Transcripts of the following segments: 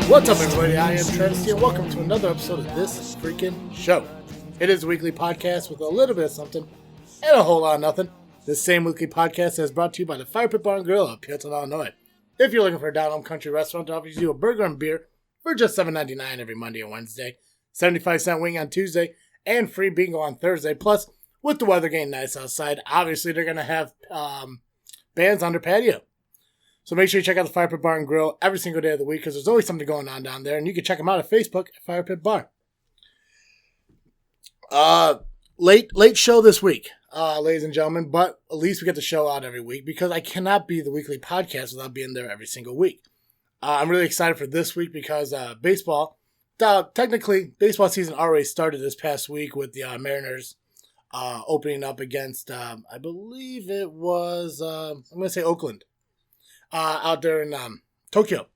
What's up, everybody? I am Travis here. Welcome to another episode of This Freakin' Show. It is a weekly podcast with a little bit of something and a whole lot of nothing. This same weekly podcast is brought to you by the Firepit Bar and Grill of Peotone, Illinois. If you're looking for a down-home country restaurant that offers you a burger and beer for just $7.99 every Monday and Wednesday, 75-cent wing on Tuesday, and free bingo on Thursday. Plus, with the weather getting nice outside, obviously they're going to have bands on their patio. So make sure you check out the Firepit Bar and Grill every single day of the week because there's always something going on down there. And you can check them out at Facebook at Firepit Bar. Late show this week, ladies and gentlemen. But at least we get the show out every week because I cannot be the weekly podcast without being there every single week. I'm really excited for this week because baseball, technically baseball season already started this past week with the Mariners opening up against, I believe it was, I'm going to say Oakland. Out there in Tokyo.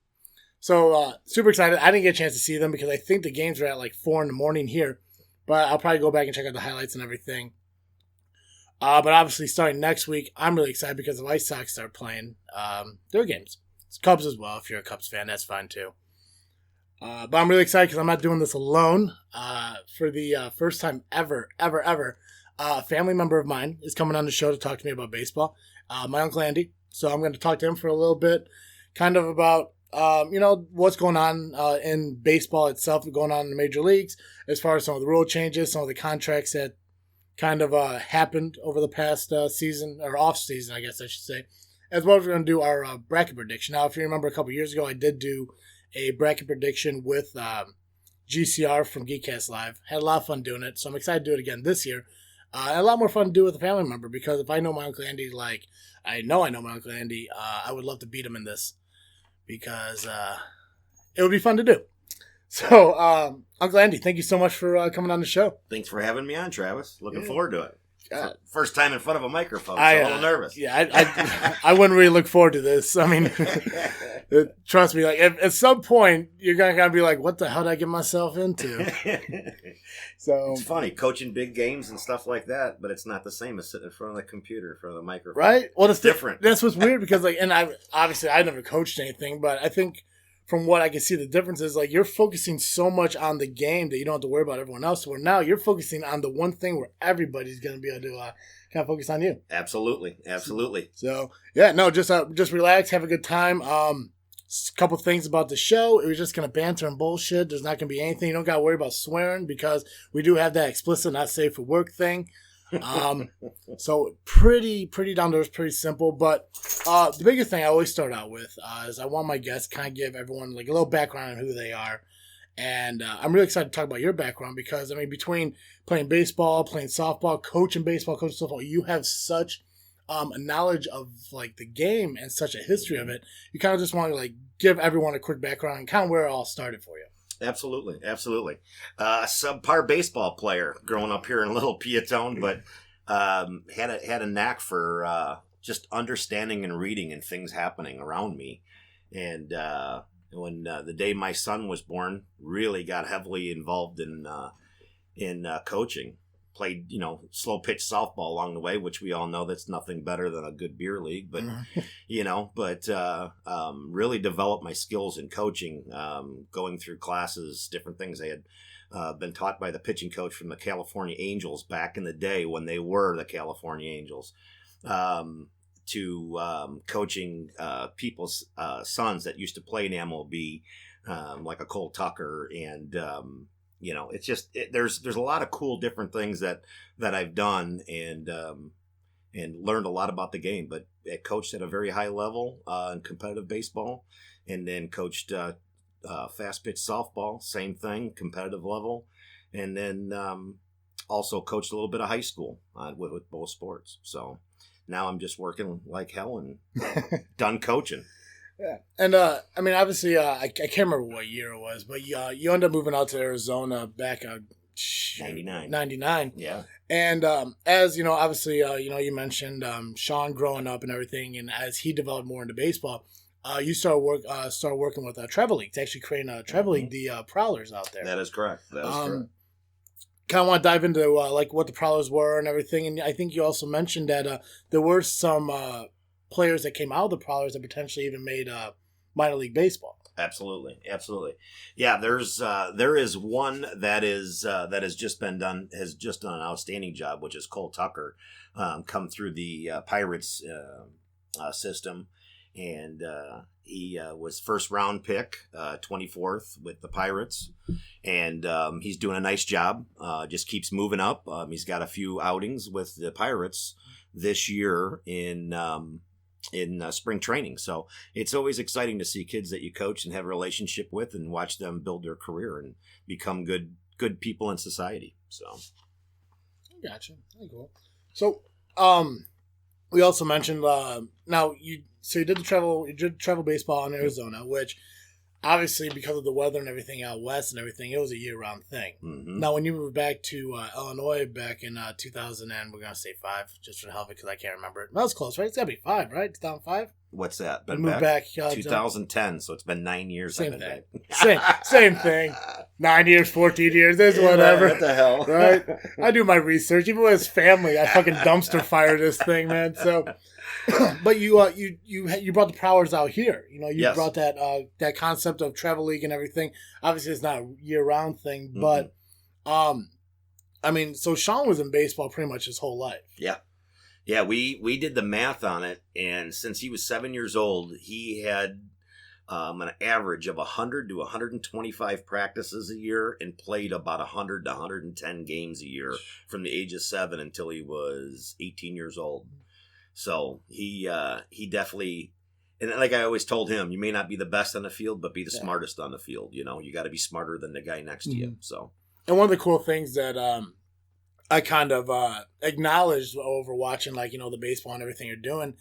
So, super excited. I didn't get a chance to see them because I think the games were at like 4 in the morning here. But I'll probably go back and check out the highlights and everything. But obviously, starting next week, I'm really excited because the White Sox start playing their games. It's Cubs as well. If you're a Cubs fan, that's fine too. But I'm really excited because I'm not doing this alone. For the first time ever, a family member of mine is coming on the show to talk to me about baseball. My Uncle Andy. So I'm going to talk to him for a little bit, kind of about, what's going on in baseball itself, going on in the major leagues, as far as some of the rule changes, some of the contracts that kind of happened over the past season, or off season, I guess I should say, as well as we're going to do our bracket prediction. Now, if you remember a couple years ago, I did do a bracket prediction with GCR from Geekcast Live. Had a lot of fun doing it, so I'm excited to do it again this year. And a lot more fun to do with a family member because if I know my Uncle Andy, like I know my Uncle Andy, I would love to beat him in this because it would be fun to do. So, Uncle Andy, thank you so much for coming on the show. Thanks for having me on, Travis. Looking forward to it. First time in front of a microphone, so a little nervous. Yeah, I wouldn't really look forward to this. I mean, trust me, like at some point you're gonna be like, "What the hell did I get myself into?" So it's funny coaching big games and stuff like that, but it's not the same as sitting in front of the computer, in front of the microphone. Right? Well, it's different. That's what's weird because, like, and I never coached anything, but I think from what I can see, the difference is like you're focusing so much on the game that you don't have to worry about everyone else. Where now you're focusing on the one thing where everybody's going to be able to kind of focus on you. Absolutely. So yeah, no, just relax, have a good time. A couple things about the show. It was just going to banter and bullshit. There's not going to be anything. You don't got to worry about swearing because we do have that explicit, not safe for work thing. So pretty down to earth, pretty simple. But the biggest thing I always start out with is I want my guests kind of give everyone like a little background on who they are. And I'm really excited to talk about your background because, I mean, between playing baseball, playing softball, coaching baseball, coaching softball, you have such a knowledge of like the game and such a history of it. You kind of just want to like give everyone a quick background and kind of where it all started for you. Absolutely. A subpar baseball player growing up here in Little Peotone, but had a knack for just understanding and reading and things happening around me. And when the day my son was born, really got heavily involved in coaching. Played, slow pitch softball along the way, which we all know that's nothing better than a good beer league. But, really developed my skills in coaching, going through classes, different things. I had been taught by the pitching coach from the California Angels back in the day when they were the California Angels, to coaching people's sons that used to play in MLB, like a Cole Tucker and it's just there's a lot of cool different things that I've done and learned a lot about the game. But I coached at a very high level in competitive baseball, and then coached fast pitch softball, same thing, competitive level, and then also coached a little bit of high school with both sports. So now I'm just working like hell and done coaching. Yeah, and I mean, obviously, I can't remember what year it was, but you ended up moving out to Arizona back 99. Yeah, and as you know, obviously, you mentioned Sean growing up and everything, and as he developed more into baseball, you started working with Travel League to actually create a Travel League, the Prowlers out there. That is correct. Correct. Kind of want to dive into like what the Prowlers were and everything, and I think you also mentioned that there were some players that came out of the Prowlers that potentially even made minor league baseball. Absolutely, absolutely. Yeah, there is one that has just been done, has just done an outstanding job, which is Cole Tucker, come through the Pirates system, and he was first round pick, 24th with the Pirates, and he's doing a nice job. Just keeps moving up. He's got a few outings with the Pirates this year in spring training. So it's always exciting to see kids that you coach and have a relationship with and watch them build their career and become good people in society. So. Gotcha. Very cool. So, we also mentioned, now you did travel baseball in Arizona, which obviously because of the weather and everything out west and everything, it was a year-round thing. Mm-hmm. Now, when you moved back to Illinois back in 2000, and we're going to say 5, just for the hell of it, because I can't remember it. That was close, right? It's got to be 5, right? 2005? What's that? Been moved back 2010, so it's been 9 years. Same thing. Same thing. 9 years, 14 years, there's whatever. What the hell? Right? I do my research. Even with his family, I fucking dumpster fire this thing, man. So, but you brought the Prowers out here. You know, you brought that concept of travel league and everything. Obviously, it's not a year-round thing, but I mean, so Sean was in baseball pretty much his whole life. Yeah. Yeah, we did the math on it, and since he was 7 years old, he had an average of 100 to 125 practices a year and played about 100 to 110 games a year from the age of 7 until he was 18 years old. So he definitely, and like I always told him, you may not be the best on the field, but be the smartest on the field. You know, you got to be smarter than the guy next to you. So, and one of the cool things that I kind of acknowledged over watching, like, you know, the baseball and everything you're doing,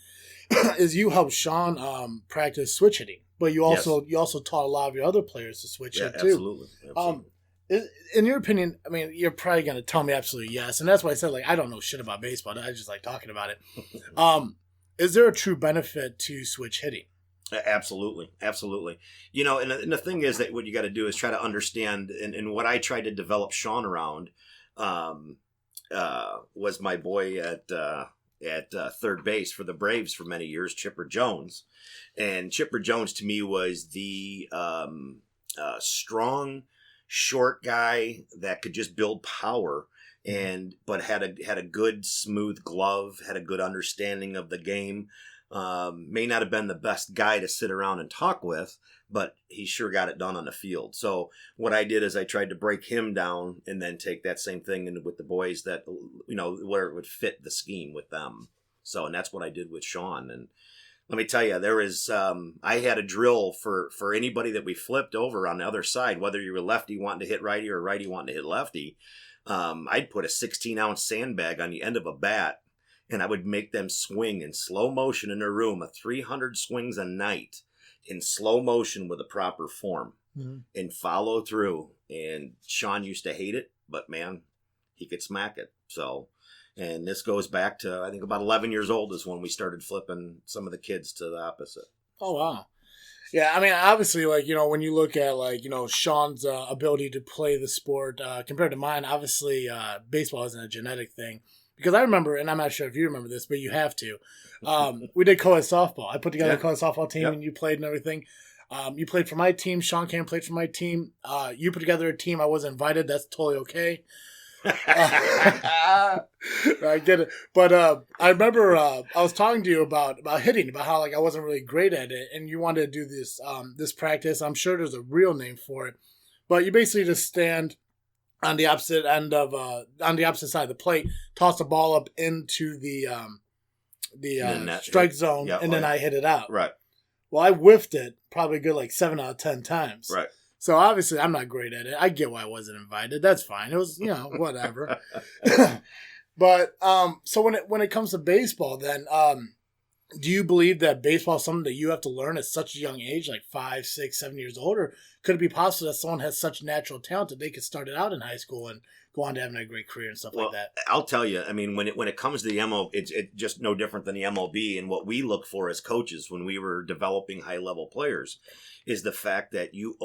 is you helped Sean practice switch hitting, but you also taught a lot of your other players to switch hit too. Absolutely. In your opinion, I mean, you're probably going to tell me absolutely yes, and that's why I said, like, I don't know shit about baseball. I just like talking about it. Is there a true benefit to switch hitting? Absolutely. You know, and the thing is that what you got to do is try to understand, and what I tried to develop Sean around was my boy at third base for the Braves for many years, Chipper Jones. And Chipper Jones to me was the strong, short guy that could just build power, but had a good smooth glove, had a good understanding of the game. May not have been the best guy to sit around and talk with, but he sure got it done on the field. So what I did is I tried to break him down and then take that same thing with the boys that, you know, where it would fit the scheme with them. So, and that's what I did with Sean. And let me tell you, there is, I had a drill for anybody that we flipped over on the other side, whether you were lefty wanting to hit righty or righty wanting to hit lefty. I'd put a 16-ounce sandbag on the end of a bat, and I would make them swing in slow motion in their room, 300 swings a night in slow motion with a proper form, and follow through. And Sean used to hate it, but man, he could smack it. So, and this goes back to, I think about 11 years old is when we started flipping some of the kids to the opposite. Oh, wow. Yeah, I mean, obviously, like, you know, when you look at, like, you know, Sean's ability to play the sport compared to mine, obviously baseball isn't a genetic thing. Because I remember, and I'm not sure if you remember this, but you have to. We did co-ed softball. I put together a co-ed softball team, and you played and everything. You played for my team. Sean Cam played for my team. You put together a team. I wasn't invited. That's totally okay. I get it. But I remember I was talking to you about hitting, about how, like, I wasn't really great at it, and you wanted to do this practice. I'm sure there's a real name for it. But you basically just stand on the opposite end of on the opposite side of the plate, toss the ball up into the strike zone, and then I hit it out. Right. Well, I whiffed it probably a good like 7 out of 10 times. Right. So obviously I'm not great at it. I get why I wasn't invited. That's fine. It was, you know, whatever. But so when it comes to baseball, then do you believe that baseball is something that you have to learn at such a young age, like 5, 6, 7 years old, or could it be possible that someone has such natural talent that they could start it out in high school and go on to having a great career and stuff like that? I'll tell you, I mean, when it comes to the MLB, it's just no different than the MLB, and what we look for as coaches when we were developing high level players is the fact that you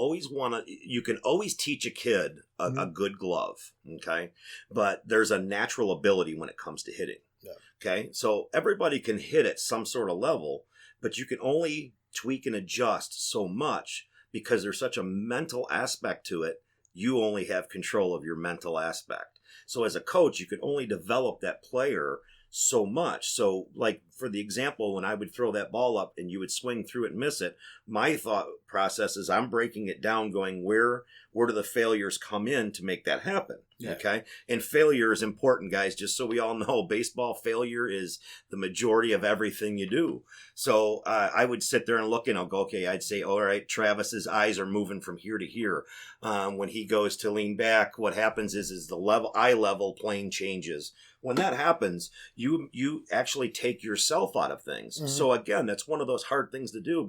can always teach a kid a good glove, okay? But there's a natural ability when it comes to hitting. Yeah. Okay, so everybody can hit at some sort of level, but you can only tweak and adjust so much because there's such a mental aspect to it. You only have control of your mental aspect. So as a coach, you can only develop that player so much. So like for the example, when I would throw that ball up and you would swing through it and miss it, my thought process is I'm breaking it down, going where do the failures come in to make that happen? Yeah. Okay. And failure is important, guys, just so we all know. Baseball, failure is the majority of everything you do. So I would sit there and look and I'll go, okay, I'd say, all right, Travis's eyes are moving from here to here. When he goes to lean back, what happens is the eye level plane changes. When that happens, you actually take yourself out of things. Mm-hmm. So again, that's one of those hard things to do.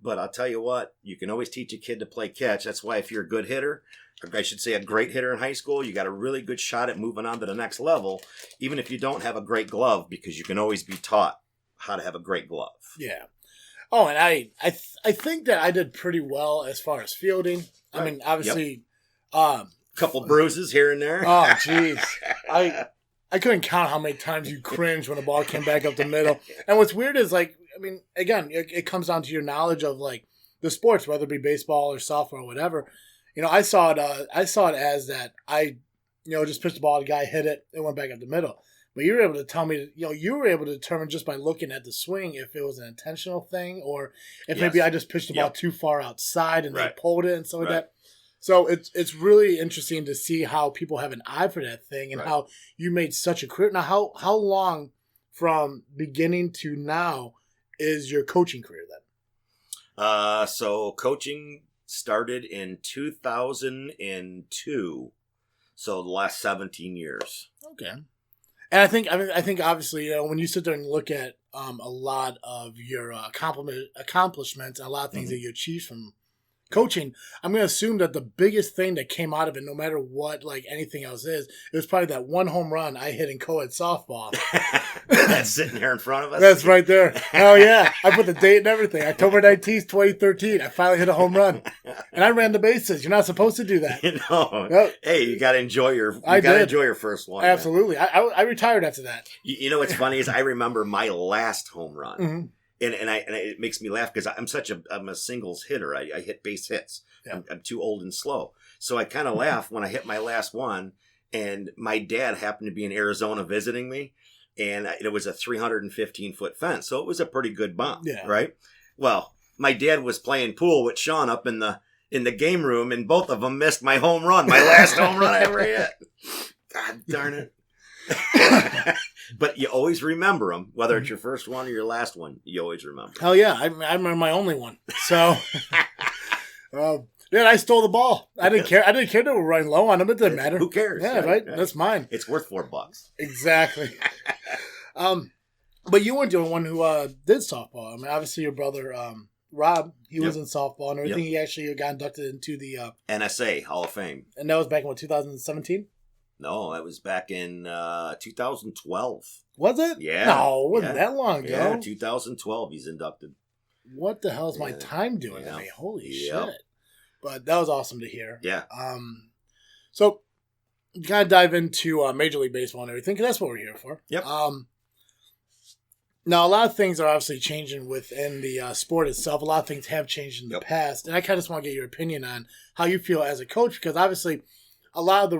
But I'll tell you what, you can always teach a kid to play catch. That's why if you're a good hitter, or I should say a great hitter in high school, you got a really good shot at moving on to the next level, even if you don't have a great glove, because you can always be taught how to have a great glove. Yeah. Oh, and I think that I did pretty well as far as fielding. Right. I mean, obviously, couple bruises here and there. Oh, jeez. I couldn't count how many times you cringed when the ball came back up the middle. And what's weird is, like, I mean, again, it comes down to your knowledge of, like, the sports, whether it be baseball or softball or whatever. You know, I saw it as that I, just pitched the ball, the guy hit it, it went back up the middle. But you were able to tell me, you were able to determine just by looking at the swing if it was an intentional thing or if maybe I just pitched the ball too far outside and they pulled it and stuff like that. So it's really interesting to see how people have an eye for that thing and how you made such a career. Now, how long from beginning to now is your coaching career then? So coaching started in 2002. So the last 17 years. Okay. And I think obviously, when you sit there and look at a lot of your accomplishments and a lot of things that you achieved from coaching, I'm going to assume that the biggest thing that came out of it, no matter what, like anything else is, it was probably that one home run I hit in co-ed softball. That's sitting here in front of us. That's right there. Hell yeah. I put the date and everything. October 19th, 2013. I finally hit a home run. And I ran the bases. You're not supposed to do that. Nope. Hey, you got to enjoy your first one. Absolutely. I retired after that. You know what's funny is I remember my last home run. Mm-hmm. And it makes me laugh because I'm a singles hitter. I hit base hits. Yeah. I'm too old and slow. So I kind of laugh when I hit my last one. And my dad happened to be in Arizona visiting me. And it was a 315-foot fence. So it was a pretty good bump, right? Well, my dad was playing pool with Sean up in the game room. And both of them missed my home run, my last home run I ever hit. God darn it. But you always remember them, whether it's your first one or your last one. You always remember. Hell yeah, I remember my only one. So, I stole the ball. I didn't care. I didn't care that we were running low on them. It didn't matter. Who cares? Yeah, right. That's mine. It's worth $4. Exactly. But you weren't the only one who did softball. I mean, obviously your brother Rob, he was in softball and everything. He actually got inducted into the NSA Hall of Fame, and that was back in 2017. No, that was back in 2012. Was it? Yeah. No, it wasn't that long ago. Yeah, 2012 he's inducted. What the hell is my time doing? I mean, holy shit. But that was awesome to hear. Yeah. So, kind of dive into Major League Baseball and everything, because that's what we're here for. Yep. Now, a lot of things are obviously changing within the sport itself. A lot of things have changed in the past. And I kind of just want to get your opinion on how you feel as a coach, because obviously a lot of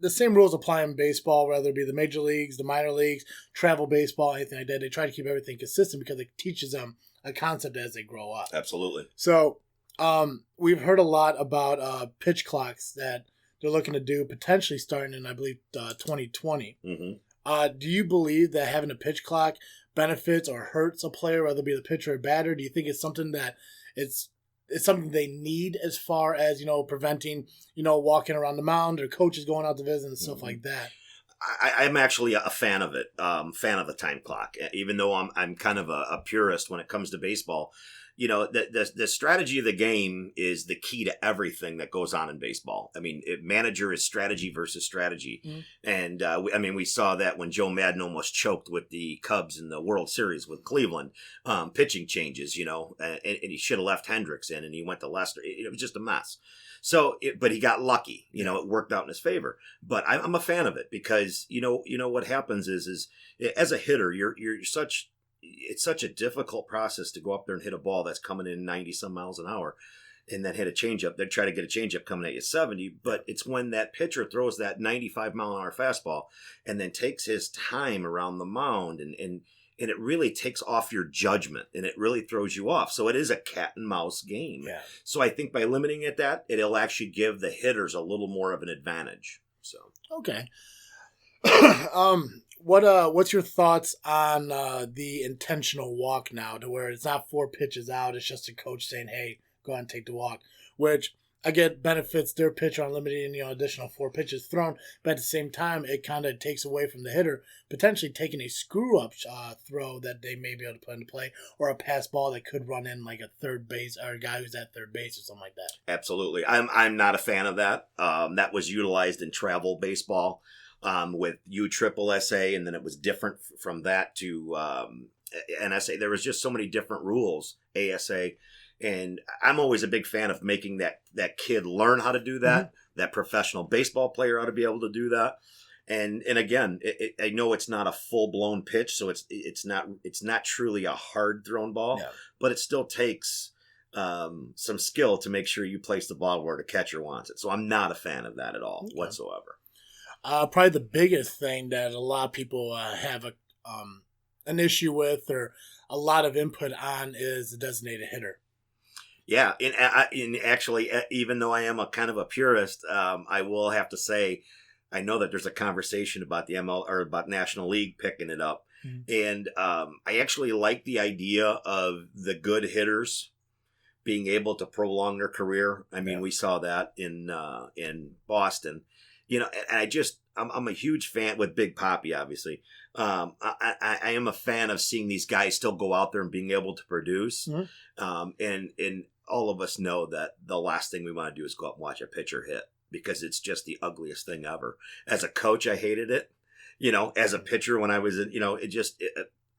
the same rules apply in baseball, whether it be the major leagues, the minor leagues, travel baseball, anything like that. They try to keep everything consistent because it teaches them a concept as they grow up. Absolutely. So we've heard a lot about pitch clocks that they're looking to do potentially starting in, I believe, 2020. Mm-hmm. Do you believe that having a pitch clock benefits or hurts a player, whether it be the pitcher or batter? Do you think it's something that it's something they need as far as, preventing, walking around the mound or coaches going out to visit and stuff like that? I'm actually a fan of it, fan of the time clock, even though I'm kind of a purist when it comes to baseball. The strategy of the game is the key to everything that goes on in baseball. I mean, manager is strategy versus strategy. Mm-hmm. And we saw that when Joe Madden almost choked with the Cubs in the World Series with Cleveland, pitching changes, and he should have left Hendricks in and he went to Lester. It was just a mess. So, but he got lucky, it worked out in his favor. But I'm a fan of it because, what happens is as a hitter, you're such it's such a difficult process to go up there and hit a ball that's coming in 90 some miles an hour and then hit a changeup. They'd try to get a changeup coming at you 70, but it's when that pitcher throws that 95 mile an hour fastball and then takes his time around the mound and it really takes off your judgment and it really throws you off. So it is a cat and mouse game. Yeah. So I think by limiting it it'll actually give the hitters a little more of an advantage. So okay. What's your thoughts on the intentional walk now, to where it's not 4 pitches out, it's just a coach saying, "Hey, go ahead and take the walk," which again benefits their pitcher on limiting additional 4 pitches thrown, but at the same time it kind of takes away from the hitter potentially taking a screw up throw that they may be able to put into play, or a pass ball that could run in like a third base or a guy who's at third base or something like that. Absolutely, I'm not a fan of that. That was utilized in travel baseball. With USSSA, and then it was different from that to NSA. There was just so many different rules, ASA, and I'm always a big fan of making that kid learn how to do that. Mm-hmm. That professional baseball player ought to be able to do that. And again, I know it's not a full blown pitch, so it's not truly a hard thrown ball, but it still takes some skill to make sure you place the ball where the catcher wants it. So I'm not a fan of that at all whatsoever. Probably the biggest thing that a lot of people have an issue with or a lot of input on is the designated hitter. Yeah, and actually, even though I am a kind of a purist, I will have to say, I know that there's a conversation about the or about National League picking it up, and I actually like the idea of the good hitters being able to prolong their career. I mean, we saw that in Boston. And I'm a huge fan with Big Papi, obviously. I am a fan of seeing these guys still go out there and being able to produce. Mm-hmm. And all of us know that the last thing we want to do is go up and watch a pitcher hit, because it's just the ugliest thing ever. As a coach, I hated it. As a pitcher, when I was in,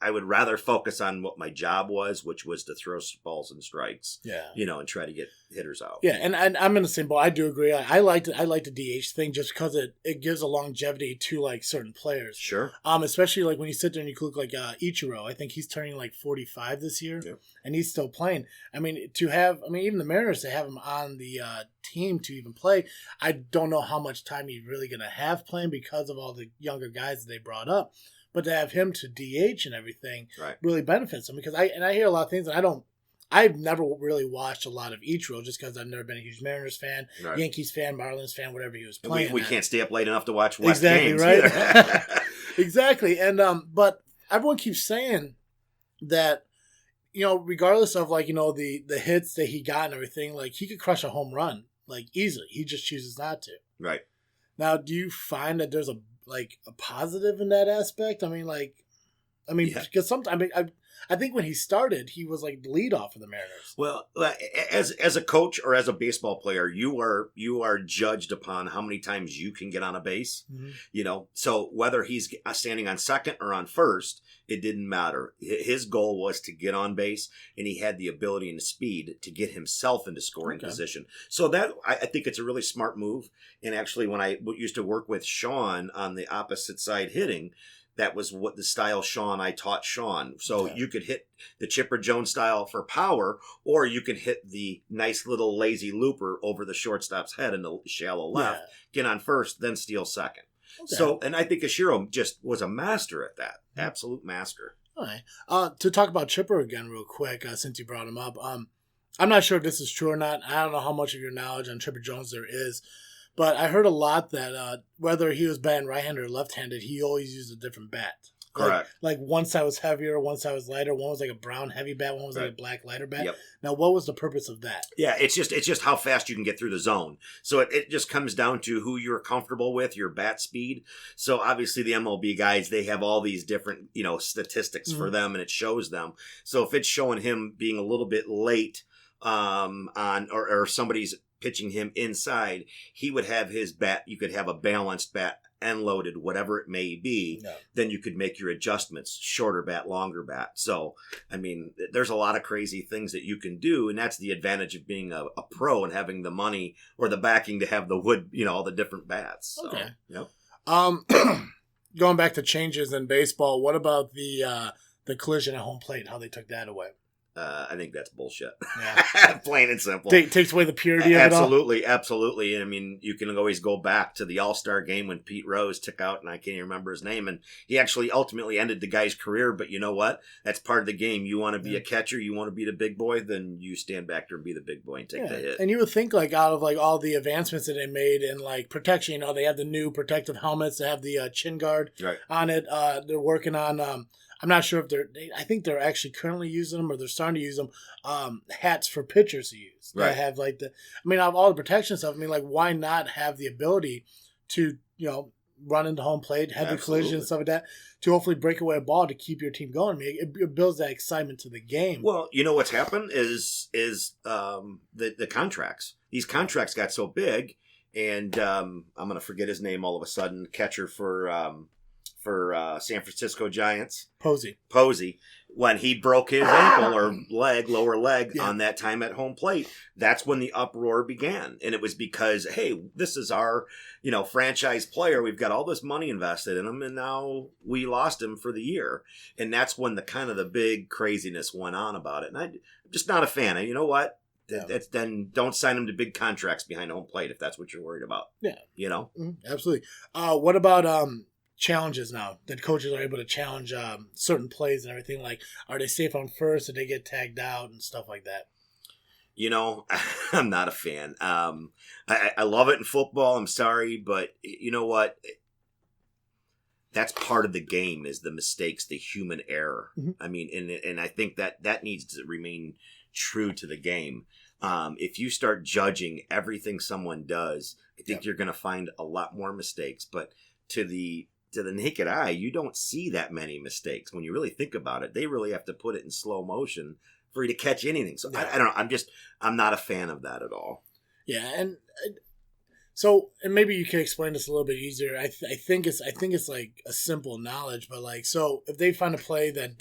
I would rather focus on what my job was, which was to throw balls and strikes. Yeah. And try to get hitters out. Yeah, and I'm in the same boat. I do agree. I like the DH thing just because it gives a longevity to like certain players. Sure. Especially like when you sit there and you look like Ichiro. I think he's turning like 45 this year, and he's still playing. I mean, even the Mariners, to have him on the team to even play, I don't know how much time he's really going to have playing because of all the younger guys that they brought up. But to have him to DH and everything really benefits him, because I hear a lot of things, and I've never really watched a lot of Ichiro just because I've never been a huge Mariners fan, Yankees fan, Marlins fan, whatever he was playing. We can't stay up late enough to watch West games. Right? Exactly. And but everyone keeps saying that, regardless of like, the hits that he got and everything, like he could crush a home run like easily. He just chooses not to. Right. Now, do you find that there's a positive in that aspect? Because sometimes I think when he started, he was like the leadoff of the Mariners. Well, as a coach or as a baseball player, you are judged upon how many times you can get on a base. Mm-hmm. So whether he's standing on second or on first, it didn't matter. His goal was to get on base, and he had the ability and the speed to get himself into scoring position. So that I think it's a really smart move. And actually, when I used to work with Sean on the opposite side hitting, that was what the style I taught Sean. So you could hit the Chipper Jones style for power, or you could hit the nice little lazy looper over the shortstop's head in the shallow left, get on first, then steal second. Okay. So, and I think Ashiro just was a master at that. Absolute master. All right. To talk about Chipper again real quick, since you brought him up, I'm not sure if this is true or not. I don't know how much of your knowledge on Chipper Jones there is. But I heard a lot that whether he was batting right-handed or left-handed, he always used a different bat. Correct. Like one side was heavier, one side was lighter. One was like a brown heavy bat, one was like a black lighter bat. Yep. Now, what was the purpose of that? Yeah, it's just how fast you can get through the zone. So it just comes down to who you're comfortable with, your bat speed. So obviously the MLB guys, they have all these different statistics for them, and it shows them. So if it's showing him being a little bit late or somebody's pitching him inside, he would have his bat. You could have a balanced bat, end loaded, whatever it may be. No. Then you could make your adjustments, shorter bat, longer bat. So, I mean, there's a lot of crazy things that you can do, and that's the advantage of being a pro and having the money or the backing to have the wood, all the different bats. So, okay. Yep. Going back to changes in baseball, what about the the collision at home plate, how they took that away. I think that's bullshit. Yeah. Plain and simple. Takes away the purity of it all. Absolutely. I mean, you can always go back to the All-Star game when Pete Rose took out, and I can't even remember his name, and he actually ultimately ended the guy's career, but you know what? That's part of the game. You want to be a catcher, you want to be the big boy, then you stand back there and be the big boy and take the hit. And you would think, like, out of, like, all the advancements that they made in, like, protection, you know, they have the new protective helmets, they have the chin guard on it. They're working on... I'm not sure if I think they're actually currently using them or they're starting to use them, hats for pitchers to use. Right. That have like out of all the protection stuff, I mean, like, why not have the ability to, you know, run into home plate, have the collision and stuff like that, to hopefully break away a ball to keep your team going? I mean, it builds that excitement to the game. Well, you know what's happened is the contracts. These contracts got so big, and I'm going to forget his name all of a sudden, catcher for San Francisco Giants. Posey. When he broke his ankle or lower leg on that time at home plate, that's when the uproar began. And it was because, hey, this is our, you know, franchise player. We've got all this money invested in him, and now we lost him for the year. And that's when the big craziness went on about it. And I'm just not a fan. You know what? Then don't sign him to big contracts behind home plate if that's what you're worried about. Yeah. You know? Mm-hmm. Absolutely. What about... challenges now that coaches are able to challenge certain plays and everything? Like, are they safe on first? Did they get tagged out and stuff like that? You know, I'm not a fan. I love it in football. I'm sorry, but you know what? That's part of the game, is the mistakes, the human error. Mm-hmm. I mean, and I think that needs to remain true to the game. If you start judging everything someone does, I think you're going to find a lot more mistakes. But to the naked eye, you don't see that many mistakes. When you really think about it, they really have to put it in slow motion for you to catch anything. So I don't know. I'm not a fan of that at all. Yeah. And maybe you can explain this a little bit easier. I think it's like a simple knowledge, but like, so if they find a play that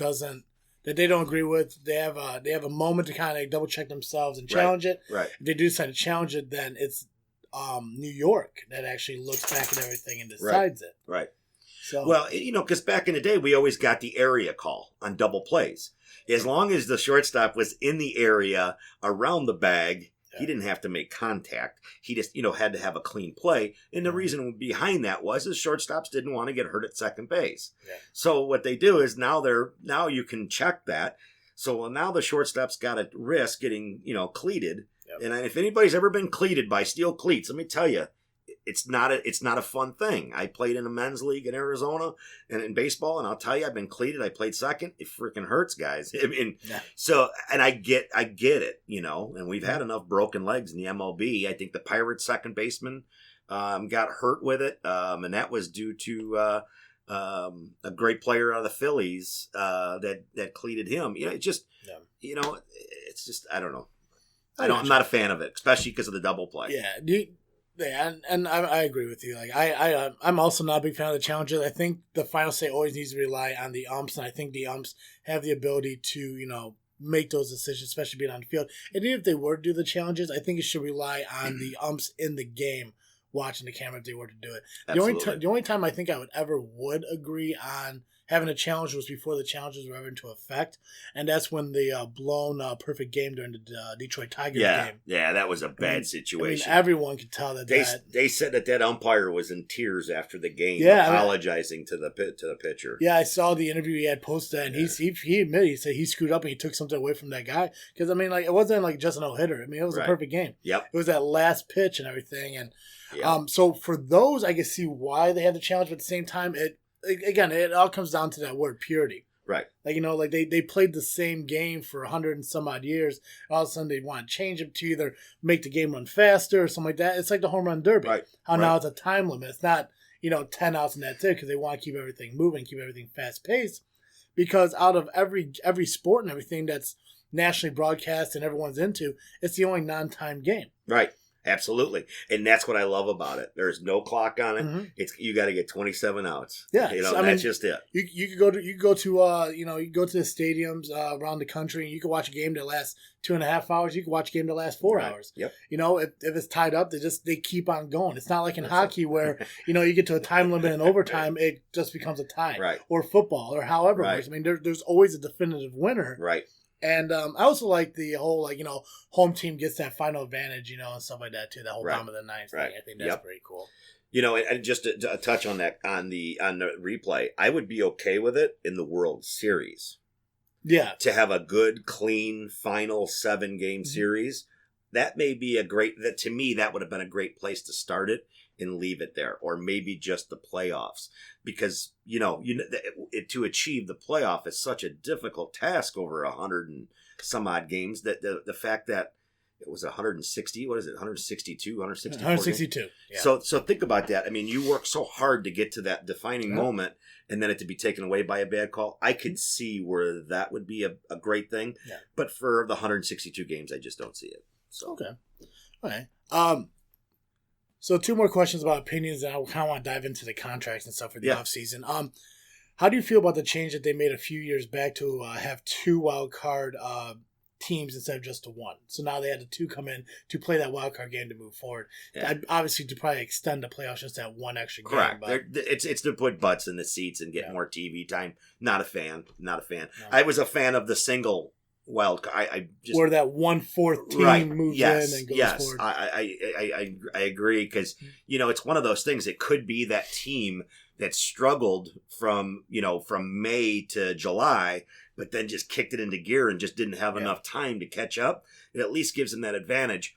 they don't agree with, they have a moment to kind of double check themselves and challenge it. Right. If they do decide to challenge it, then it's New York that actually looks back at everything and decides it. Right. So, well, you know, because back in the day, we always got the area call on double plays. As long as the shortstop was in the area around the bag, he didn't have to make contact. He just, you know, had to have a clean play. And the reason behind that was shortstops didn't want to get hurt at second base. Yeah. So what they do is now you can check that. So now the shortstop's got to risk getting, you know, cleated. Yep. And if anybody's ever been cleated by steel cleats, let me tell you, it's not a fun thing. I played in a men's league in Arizona and in baseball, and I'll tell you, I've been cleated. I played second. It freaking hurts, guys. I mean, so, and I get it, you know, and we've had enough broken legs in the MLB. I think the Pirates second baseman got hurt with it, and that was due to a great player out of the Phillies that cleated him. You know, it just, you know, it's just, I don't know. I'm not a fan of it, especially because of the double play. Yeah. Yeah, and I agree with you. Like I'm also not a big fan of the challenges. I think the final say always needs to rely on the umps, and I think the umps have the ability to, you know, make those decisions, especially being on the field. And even if they were to do the challenges, I think it should rely on the umps in the game watching the camera if they were to do it. The only time I think I would agree on having a challenge was before the challenges were ever into effect, and that's when the blown perfect game during the Detroit Tigers game. Yeah, that was a bad situation. I mean, everyone could tell that. They said that umpire was in tears after the game, apologizing to the pitcher. Yeah, I saw the interview he had posted, and he admitted, he said he screwed up and he took something away from that guy. Because I mean, like, it wasn't like just a no-hitter. I mean, it was a perfect game. Yep, it was that last pitch and everything, and so for those, I can see why they had the challenge, but at the same time, it all comes down to that word purity. Right. Like, you know, like they played the same game for 100 and some odd years. All of a sudden they want to change it to either make the game run faster or something like that. It's like the home run derby. Right. Now it's a time limit. It's not, you know, 10 outs and that's it, because they want to keep everything moving, keep everything fast paced. Because out of every sport and everything that's nationally broadcast and everyone's into, it's the only non-time game. Right. Absolutely. And that's what I love about it. There's no clock on it. Mm-hmm. You got to get 27 outs. Yeah. That's just it. You could go to you can go to the stadiums around the country and you can watch a game that lasts 2.5 hours. You can watch a game that lasts 4 hours. Yep. If it's tied up, they keep on going. It's not like in hockey where, you get to a time limit and overtime, it just becomes a tie. Right. Or football or however it works. I mean, there's always a definitive winner. Right. And I also like the whole, home team gets that final advantage, and stuff like that, too. That whole bottom of the ninth thing. I think that's pretty cool. And just to touch on that, on the replay, I would be okay with it in the World Series. Yeah. To have a good, clean, final 7-game series, that may be to me, that would have been a great place to start it and leave it there. Or maybe just the playoffs. Because, to achieve the playoff is such a difficult task over 100 and some odd games that the fact that it was 160, what is it, 162, 164? 162, yeah. So think about that. I mean, you work so hard to get to that defining moment and then it to be taken away by a bad call. I could see where that would be a great thing. Yeah. But for the 162 games, I just don't see it. So. Okay. All right. So 2 more questions about opinions, and I kind of want to dive into the contracts and stuff for the offseason. How do you feel about the change that they made a few years back to have 2 wild card teams instead of just 1? So now they had the 2 come in to play that wild card game to move forward. Yeah. Obviously, to probably extend the playoffs just that 1 extra game. Correct. But it's to put butts in the seats and get more TV time. Not a fan. No. I was a fan of the single wild card. I just where that 1/4 team moves in and goes forward. I agree because it's one of those things. It could be that team that struggled from May to July, but then just kicked it into gear and just didn't have enough time to catch up. It at least gives them that advantage.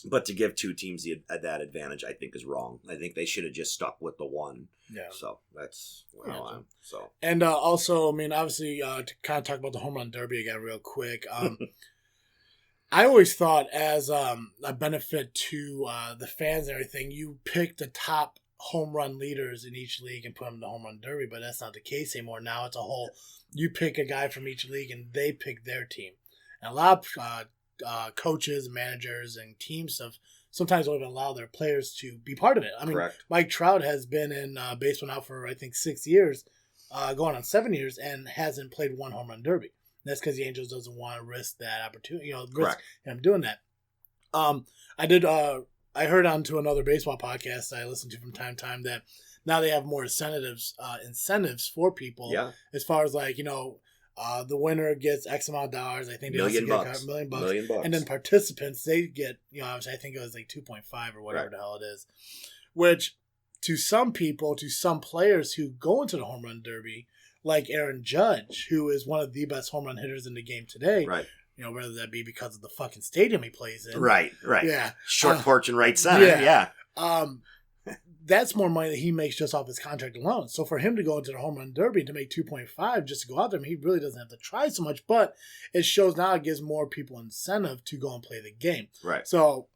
But to give 2 teams that advantage, I think is wrong. I think they should have just stuck with the 1. Yeah. So that's where I'm. So. And also, I mean, obviously, to kind of talk about the home run derby again real quick. I always thought as a benefit to the fans and everything, you pick the top home run leaders in each league and put them in the home run derby, but that's not the case anymore. Now it's a whole, you pick a guy from each league and they pick their team. And a lot of coaches, managers, and teams sometimes don't even allow their players to be part of it. I mean, correct. Mike Trout has been in baseball now for, I think, 6 years, going on 7 years, and hasn't played 1 home run derby. And that's because the Angels doesn't want to risk that opportunity, risk him doing that. I heard onto another baseball podcast I listen to from time to time that now they have more incentives for people as far as the winner gets X amount of dollars. I think they $1 million. $1 million. And then participants, they get, obviously I think it was like 2.5 or whatever the hell it is, which to some people, to some players who go into the home run derby, like Aaron Judge, who is one of the best home run hitters in the game today. Right. Whether that be because of the fucking stadium he plays in. Right. Yeah. Short porch and right center. Yeah. That's more money that he makes just off his contract alone. So for him to go into the home run derby to make 2.5 just to go out there, he really doesn't have to try so much. But it shows now it gives more people incentive to go and play the game. Right. So,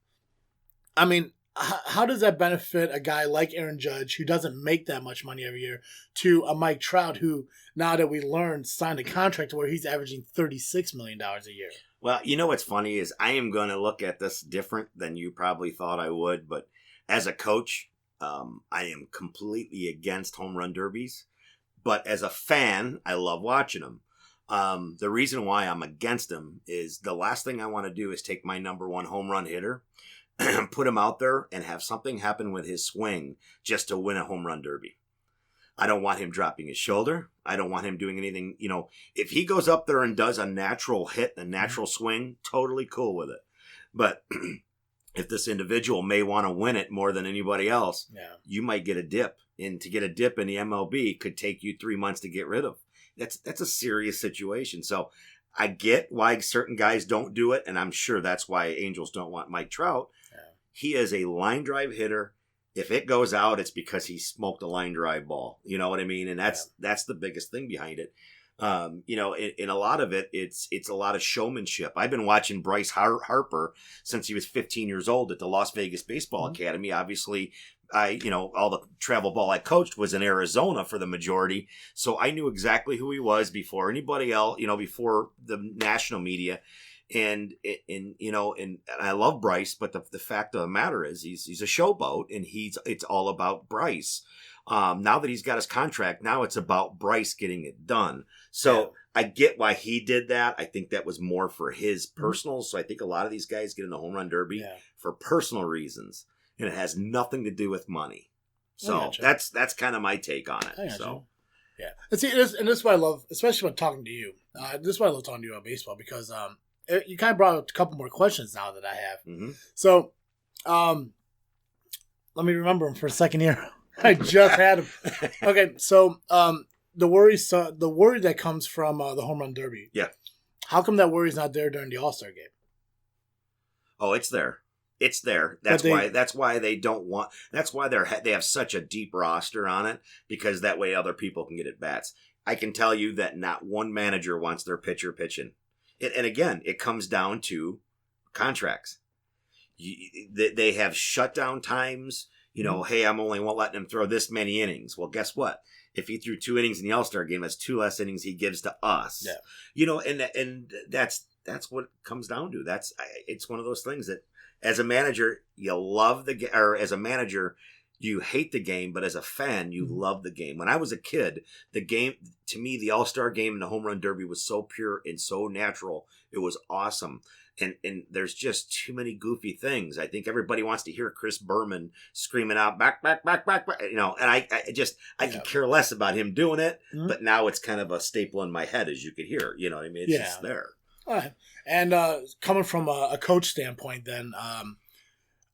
I mean, how does that benefit a guy like Aaron Judge, who doesn't make that much money every year, to a Mike Trout, who, now that we learned, signed a contract where he's averaging $36 million a year? Well, what's funny is I am going to look at this different than you probably thought I would. But as a coach, I am completely against home run derbies. But as a fan, I love watching them. The reason why I'm against them is the last thing I want to do is take my number 1 home run hitter, put him out there and have something happen with his swing just to win a home run derby. I don't want him dropping his shoulder. I don't want him doing anything. If he goes up there and does a natural hit, a natural swing, totally cool with it. But if this individual may want to win it more than anybody else, you might get a dip. And to get a dip in the MLB could take you 3 months to get rid of. That's a serious situation. So I get why certain guys don't do it, and I'm sure that's why Angels don't want Mike Trout. He is a line drive hitter. If it goes out, it's because he smoked a line drive ball. You know what I mean? And that's the biggest thing behind it. In a lot of it, it's a lot of showmanship. I've been watching Bryce Harper since he was 15 years old at the Las Vegas Baseball Academy. Obviously, all the travel ball I coached was in Arizona for the majority. So I knew exactly who he was before anybody else, before the national media. And I love Bryce, but the fact of the matter is he's a showboat, and it's all about Bryce. Now that he's got his contract, now it's about Bryce getting it done. So I get why he did that. I think that was more for his personal. So I think a lot of these guys get in the home run derby for personal reasons, and it has nothing to do with money. So that's kind of my take on it. So. Yeah, and see, this is why I love, especially when talking to you. This is why I love talking to you about baseball, because you kind of brought up a couple more questions now that I have. Mm-hmm. So, let me remember them for a second here. I just had them. Okay, so the worry that comes from the home run derby. Yeah. How come that worry is not there during the All-Star game? Oh, it's there. It's there. That's why they don't want. That's why they have such a deep roster on it, because that way other people can get at bats. I can tell you that not one manager wants their pitcher pitching. And again, it comes down to contracts. They have shutdown times. Hey, I'm only letting him throw this many innings. Well, guess what? If he threw 2 innings in the All-Star game, that's 2 less innings he gives to us. Yeah. And that's what it comes down to. It's one of those things that, as a manager, you love the game, or as a manager, you hate the game, but as a fan, you love the game. When I was a kid, the game, to me, the All-Star game and the home run derby was so pure and so natural. It was awesome. And there's just too many goofy things. I think everybody wants to hear Chris Berman screaming out, back, back, back, back, back. And I could care less about him doing it, but now it's kind of a staple in my head, as you could hear. You know what I mean? It's just there. All right. And coming from a coach standpoint, then,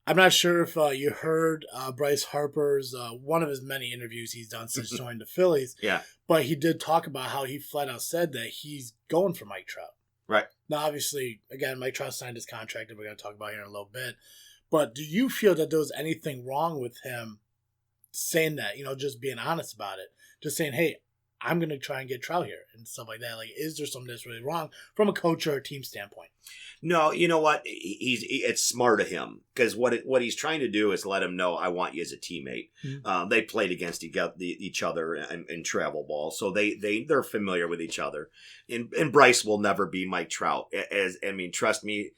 I'm not sure if you heard Bryce Harper's one of his many interviews he's done since joining the Phillies. Yeah. But he did talk about how he flat out said that he's going for Mike Trout. Right. Now, obviously, again, Mike Trout signed his contract that we're going to talk about here in a little bit. But do you feel that there was anything wrong with him saying that, just being honest about it? Just saying, hey, I'm going to try and get Trout here and stuff like that. Like, is there something that's really wrong from a coach or a team standpoint? No, you know what? It's smart of him, because what he's trying to do is let him know, I want you as a teammate. Mm-hmm. They played against each other in travel ball, so they're familiar with each other. And Bryce will never be Mike Trout. Trust me,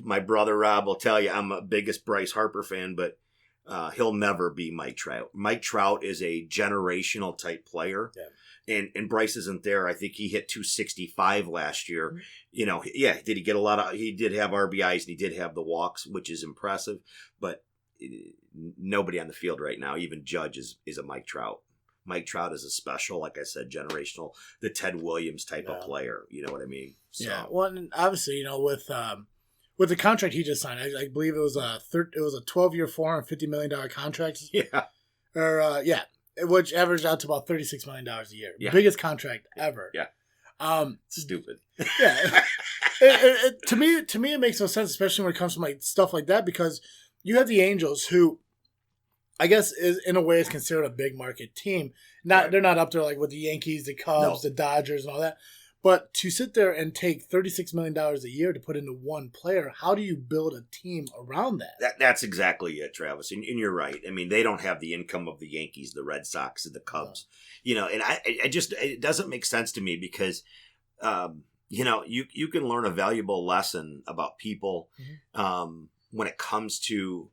my brother Rob will tell you I'm a biggest Bryce Harper fan, but he'll never be Mike Trout. Mike Trout is a generational type player. Yeah. And Bryce isn't there. I think he hit 265 last year. Mm-hmm. Did he get he did have RBIs and he did have the walks, which is impressive, but nobody on the field right now, even Judge is a Mike Trout. Mike Trout is a special, like I said, generational, the Ted Williams type of player. You know what I mean? So. Yeah. Well, and obviously, with the contract he just signed, I believe it was a 12-year, $450 million contract. Yeah. Or which averaged out to about $36 million a year. Yeah. Biggest contract ever. Yeah. Stupid. Yeah. To me, it makes no sense, especially when it comes to like stuff like that, because you have the Angels, who I guess is in a way is considered a big market team. They're not up there like with the Yankees, the Cubs, the Dodgers, and all that. But to sit there and take $36 million a year to put into one player, how do you build a team around that? That's exactly it, Travis. And you're right. I mean, they don't have the income of the Yankees, the Red Sox, and the Cubs. No. And I just, it doesn't make sense to me, because, you can learn a valuable lesson about people when it comes to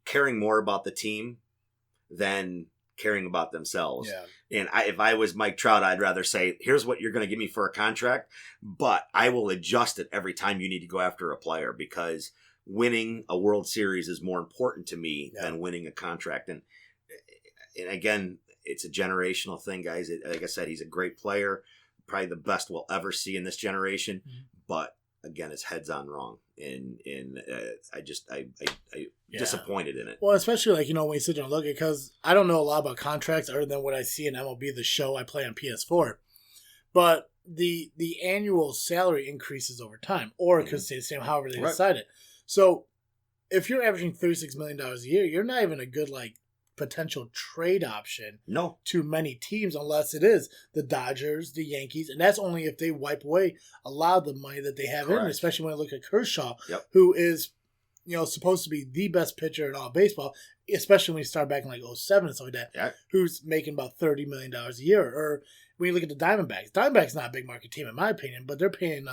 caring more about the team than caring about themselves. Yeah. And if I was Mike Trout, I'd rather say, here's what you're going to give me for a contract, but I will adjust it every time you need to go after a player, because winning a World Series is more important to me than winning a contract. And again, it's a generational thing, guys. Like I said, he's a great player, probably the best we'll ever see in this generation. Mm-hmm. But again, his head's on wrong. And I disappointed in it. Well, especially when you sit down and look at it, because I don't know a lot about contracts other than what I see in MLB, the show I play on PS4. But the annual salary increases over time, or it could stay the same, however they decide it. So if you're averaging $36 million a year, you're not even a good potential trade option to many teams, unless it is the Dodgers, the Yankees, and that's only if they wipe away a lot of the money that they have in, especially when I look at Kershaw, who is supposed to be the best pitcher in all baseball, especially when you start back in 2007 and stuff like that, who's making about $30 million a year. Or when you look at the Diamondbacks, Diamondbacks not a big market team in my opinion, but they're paying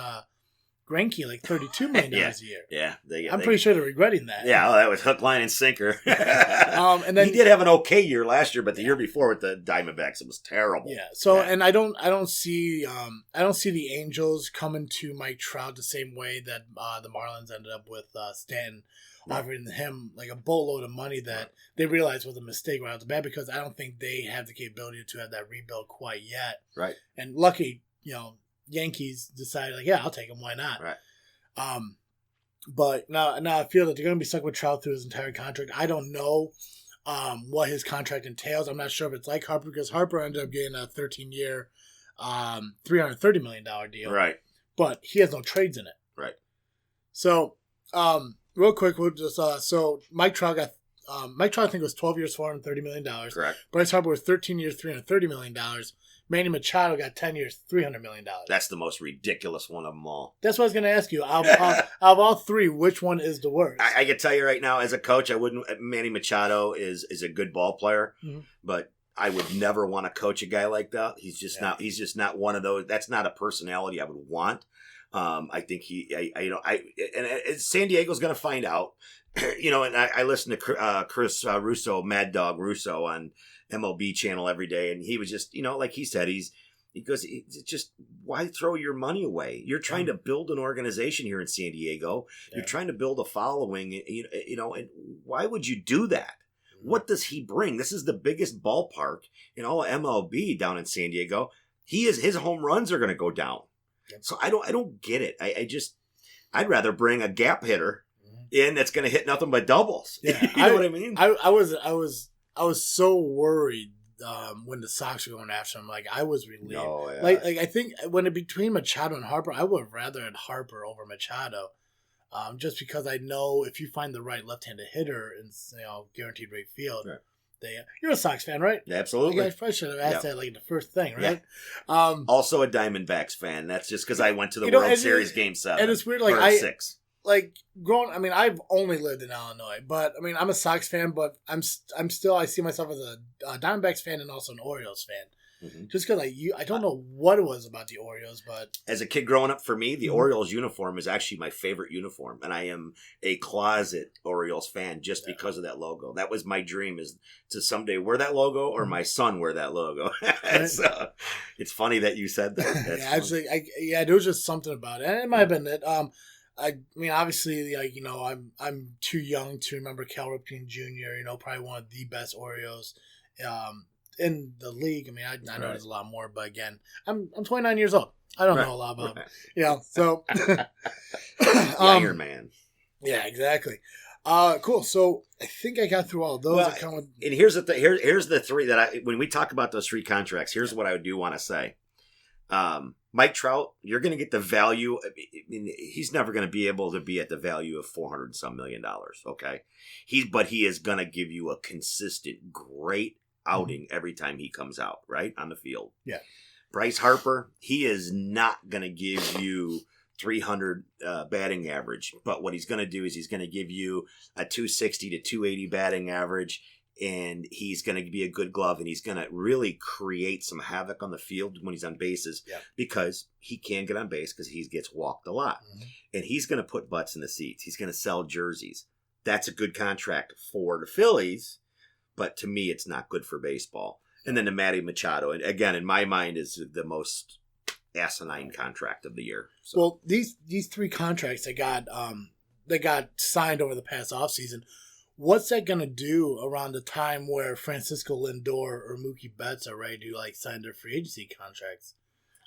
Greinke like $32 million a year. Yeah. I'm pretty sure they're regretting that. Yeah, that was hook, line, and sinker. And then he did have an okay year last year, but the year before with the Diamondbacks, it was terrible. Yeah. So, and I don't see the Angels coming to Mike Trout the same way that the Marlins ended up with Stanton, offering him like a boatload of money that they realized was a mistake right off the bat, because I don't think they have the capability to have that rebuild quite yet. Right. And lucky, Yankees decided like, yeah, I'll take him. Why not? Right. But now I feel that they're going to be stuck with Trout through his entire contract. I don't know what his contract entails. I'm not sure if it's like Harper, because Harper ended up getting a 13-year, $330 million deal. Right. But he has no trades in it. Right. So, real quick, we'll just so Mike Trout got Mike Trout, I think, was 12 years, $430 million. Correct. Bryce Harper was 13 years, $330 million. Manny Machado got 10 years, $300 million. That's the most ridiculous one of them all. That's what I was going to ask you. Out of all three, which one is the worst? I can tell you right now, as a coach, I wouldn't. Manny Machado is a good ball player, but I would never want to coach a guy like that. He's just not. He's just not one of those. That's not a personality I would want. I think San Diego's going to find out. And I listen to Chris Russo, Mad Dog Russo, on MLB channel every day, and he was just, like he said, he goes, it's just, why throw your money away? You're trying to build an organization here in San Diego. Yeah. You're trying to build a following, and why would you do that? What does he bring? This is the biggest ballpark in all of MLB down in San Diego. His home runs are going to go down. Yeah. So I don't get it. I'd rather bring a gap hitter in that's going to hit nothing but doubles. Yeah. You know what I mean? I was so worried when the Sox were going after him. Like, I was relieved. Oh, yeah. Like I think between Machado and Harper, I would have rather had Harper over Machado, just because I know if you find the right left-handed hitter in guaranteed rate field, you're a Sox fan, right? Absolutely. I probably should have asked that like the first thing, right? Yeah. Also a Diamondbacks fan. That's just because I went to the World Series Game 7. And it's weird, like 6. Like I've only lived in Illinois, but I'm a Sox fan, but I see myself as a Diamondbacks fan and also an Orioles fan, just because I don't know what it was about the Orioles, but as a kid growing up, for me, the Orioles uniform is actually my favorite uniform, and I am a closet Orioles fan just because of that logo. That was my dream, is to someday wear that logo, or my son wear that logo. It's funny that you said that. There was just something about it, and it might have been it. I mean, obviously, I'm too young to remember Cal Ripken Jr., probably one of the best Orioles in the league. I mean, I know there's a lot more, but again, I'm 29 years old. I don't know a lot about so Iron Man. Yeah, exactly. Cool. So I think I got through all of those. Well, and here's the here's the three that when we talk about those three contracts, here's what I do want to say. Mike Trout, you're going to get the value. I mean, he's never going to be able to be at the value of $400 and some million. Okay, but he is going to give you a consistent, great outing every time he comes out right on the field. Yeah. Bryce Harper, he is not going to give you 300 batting average, but what he's going to do is he's going to give you a 260 to 280 batting average. And he's going to be a good glove, and he's going to really create some havoc on the field when he's on bases, because he can get on base because he gets walked a lot. And he's going to put butts in the seats. He's going to sell jerseys. That's a good contract for the Phillies, but to me, it's not good for baseball. And then the Manny Machado, and again, in my mind, is the most asinine contract of the year. So. Well, these three contracts that got signed over the past offseason, what's that going to do around the time where Francisco Lindor or Mookie Betts are ready to sign their free agency contracts?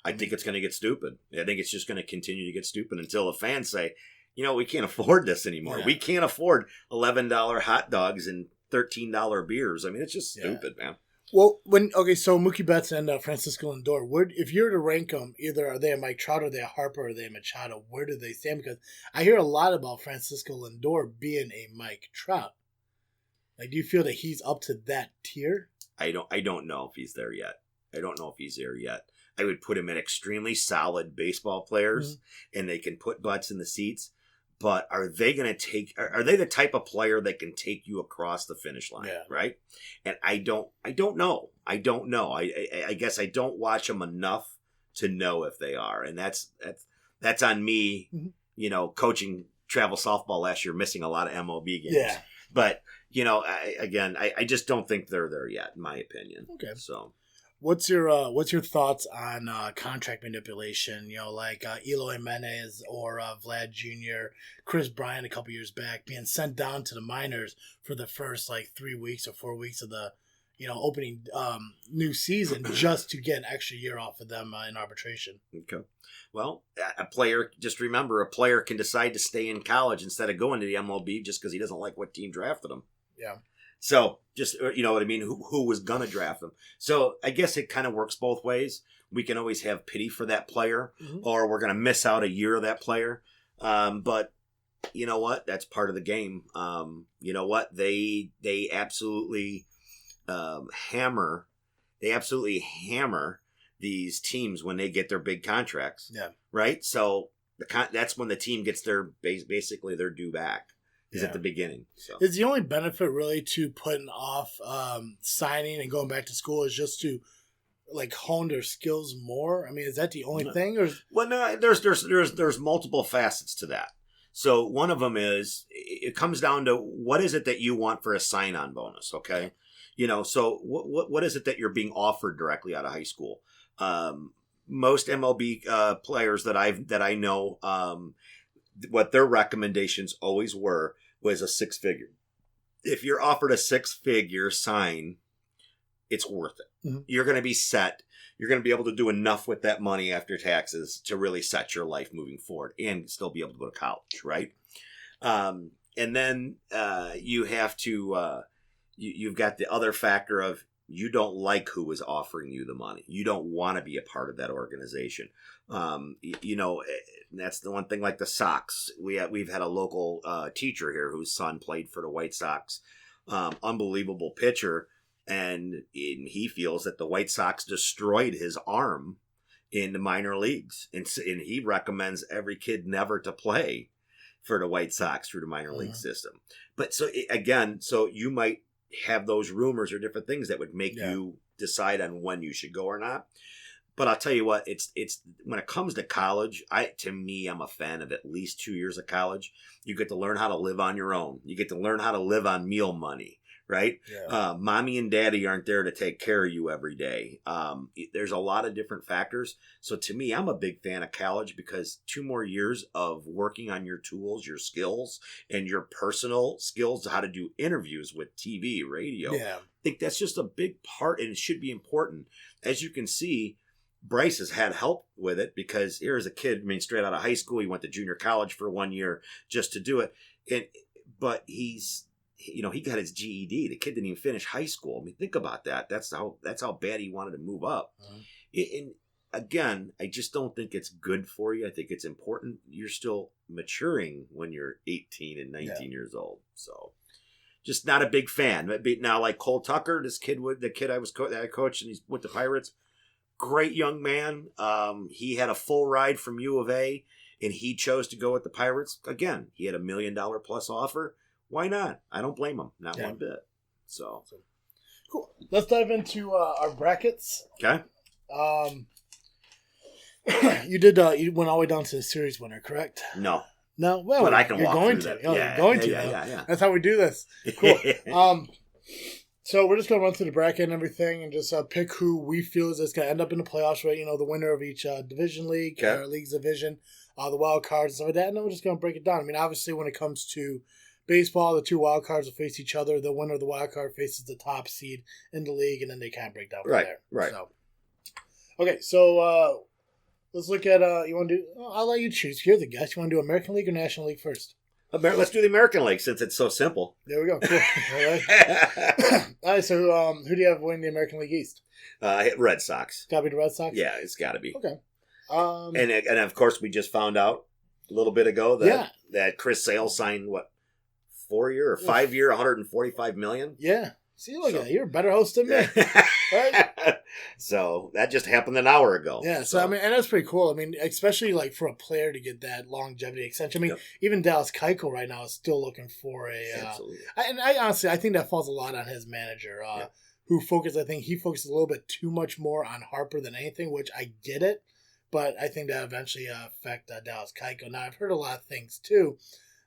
I think it's going to get stupid. I think it's just going to continue to get stupid until the fans say, we can't afford this anymore. Yeah. We can't afford $11 hot dogs and $13 beers. I mean, it's just stupid, man. Well, so Mookie Betts and Francisco Lindor, if you were to rank them, either are they a Mike Trout, or they a Harper, or are they a Machado, where do they stand? Because I hear a lot about Francisco Lindor being a Mike Trout. Do you feel that he's up to that tier? I don't know if he's there yet. I would put him in extremely solid baseball players, and they can put butts in the seats. But are they the type of player that can take you across the finish line? Yeah. Right. And I don't know. I guess I don't watch them enough to know if they are. And that's that's on me, Mhm. coaching travel softball last year, missing a lot of MLB games. Yeah. But, I just don't think they're there yet, in my opinion. Okay. So, What's your thoughts on contract manipulation? Like Eloy Jimenez or Vlad Jr., Chris Bryant a couple years back being sent down to the minors for the first 3 weeks or 4 weeks of the opening new season just to get an extra year off of them in arbitration. okay. Well, a player can decide to stay in college instead of going to the MLB just because he doesn't like what team drafted him. Yeah. So just, you know what I mean? Who was going to draft them? So I guess it kind of works both ways. We can always have pity for that player, or we're going to miss out a year of that player. But you know what? That's part of the game. You know what? They absolutely hammer these teams when they get their big contracts. Yeah. Right? So that's when the team gets basically their due back. Is at the beginning. So is the only benefit really to putting off signing and going back to school is just to hone their skills more? I mean, is that the only thing? Or well, no, there's multiple facets to that. So one of them is it comes down to what is it that you want for a sign-on bonus, okay? So what is it that you're being offered directly out of high school? Most MLB players that I know, what their recommendations always was a 6-figure. If you're offered a 6-figure sign, it's worth it. Mm-hmm. You're going to be set. You're going to be able to do enough with that money after taxes to really set your life moving forward and still be able to go to college, right? And then you have to, you've got the other factor of you don't like who is offering you the money. You don't want to be a part of that organization. That's the one thing, like the Sox. We've had a local teacher here whose son played for the White Sox. Unbelievable pitcher. And he feels that the White Sox destroyed his arm in the minor leagues. And he recommends every kid never to play for the White Sox through the minor league system. But so you might have those rumors or different things that would make you decide on when you should go or not. But I'll tell you what, it's when it comes to college, I'm a fan of at least 2 years of college. You get to learn how to live on your own. You get to learn how to live on meal money, right? Yeah. Mommy and daddy aren't there to take care of you every day. There's a lot of different factors. So to me, I'm a big fan of college because 2 more years of working on your tools, your skills, and your personal skills, how to do interviews with TV, radio. Yeah. I think that's just a big part, and it should be important. As you can see, Bryce has had help with it because here's a kid, straight out of high school. He went to junior college for 1 year just to do it. But he got his GED. The kid didn't even finish high school. Think about that. That's how bad he wanted to move up. And again, I just don't think it's good for you. I think it's important. You're still maturing when you're 18 and 19 years old. So just not a big fan. Now, like Cole Tucker, the kid that I coached, and he's with the Pirates. Great young man. He had a full ride from U of A, and he chose to go with the Pirates. Again, he had $1 million plus offer. Why not? I don't blame him. Not one bit. So cool. Let's dive into our brackets. Okay. You did. You went all the way down to the series winner, correct? No. No. Well, but I can walk going through to. that. You're going to. Yeah. That's how we do this. Cool. So we're just going to run through the bracket and everything and just pick who we feel is going to end up in the playoffs, right? The winner of each division league, league's division, the wild cards and stuff like that. And then we're just going to break it down. Obviously, when it comes to baseball, the 2 wild cards will face each other. The winner of the wild card faces the top seed in the league, and then they kind of break down from there. Right. So, okay, so let's look at, you want to do, I'll let you choose. You're the guest. You want to do American League or National League first? Let's do the American League since it's so simple. There we go. Cool. All right. All right. So, who do you have winning the American League East? Red Sox. Got to be the Red Sox. Yeah, it's got to be. Okay. And of course, we just found out a little bit ago that Chris Sale signed 4-year or 5-year, $145 million. Yeah. See, look at that. You're a better host than me. Right? So that just happened an hour ago. Yeah, so and that's pretty cool. Especially for a player to get that longevity extension. Even Dallas Keuchel right now is still looking for a. Absolutely. And I honestly, I think that falls a lot on his manager, who focuses. I think he focuses a little bit too much more on Harper than anything, which I get it. but I think that eventually affect Dallas Keuchel. Now, I've heard a lot of things, too,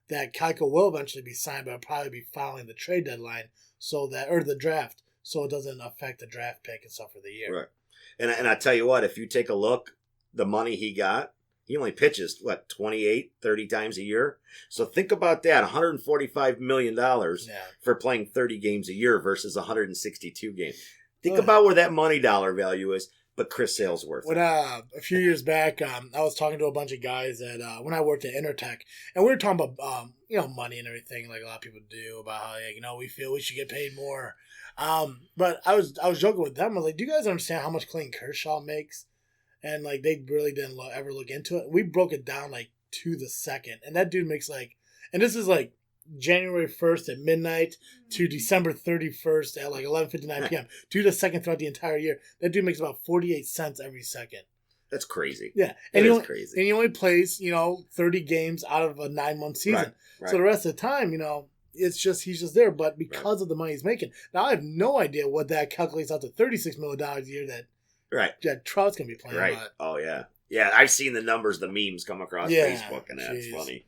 that Keuchel will eventually be signed, but it'll probably be following the trade deadline or the draft, so it doesn't affect the draft pick and stuff for the year. Right. And I tell you what, if you take a look, the money he got, he only pitches, 28, 30 times a year? So think about that, $145 million for playing 30 games a year versus 162 games. Think about where that money dollar value is, but Chris Sale's worth it. A few years back, I was talking to a bunch of guys when I worked at Intertech, and we were talking about money and everything, like a lot of people do, about how we feel we should get paid more. But I was joking with them. I was like, do you guys understand how much Clayton Kershaw makes? And like they really didn't ever look into it. We broke it down like to the second, and that dude makes and this is like January 1st at midnight to December 31st at like 11:59 p.m. to the second throughout the entire year. That dude makes about 48 cents every second. That's crazy. Yeah, and it's crazy. And he only plays 30 games out of a 9-month season. Right. So the rest of the time, it's just he's just there. But because of the money he's making, now I have no idea what that calculates out to $36 million a year that Trout's gonna be playing. Right. But, yeah. I've seen the numbers, the memes come across Facebook, and that's funny.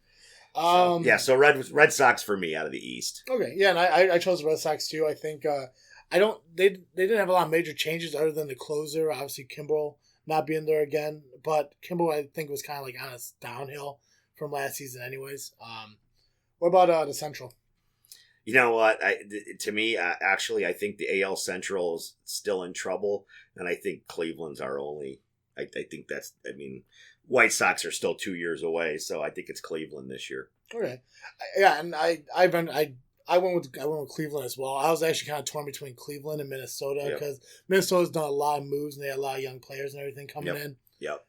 So Red Sox for me out of the East. Okay, yeah, and I chose the Red Sox too. I think they didn't have a lot of major changes other than the closer, obviously Kimbrel not being there again. But Kimbrel, I think, was kind of like on a downhill from last season, anyways. What about the Central? You know what? To me, actually, I think the AL Central is still in trouble, and I think Cleveland's our only. I think that's. I mean, White Sox are still 2 years away, so I think it's Cleveland this year. Okay, yeah, and I went with Cleveland as well. I was actually kind of torn between Cleveland and Minnesota because Minnesota's done a lot of moves and they had a lot of young players and everything coming in. Yep.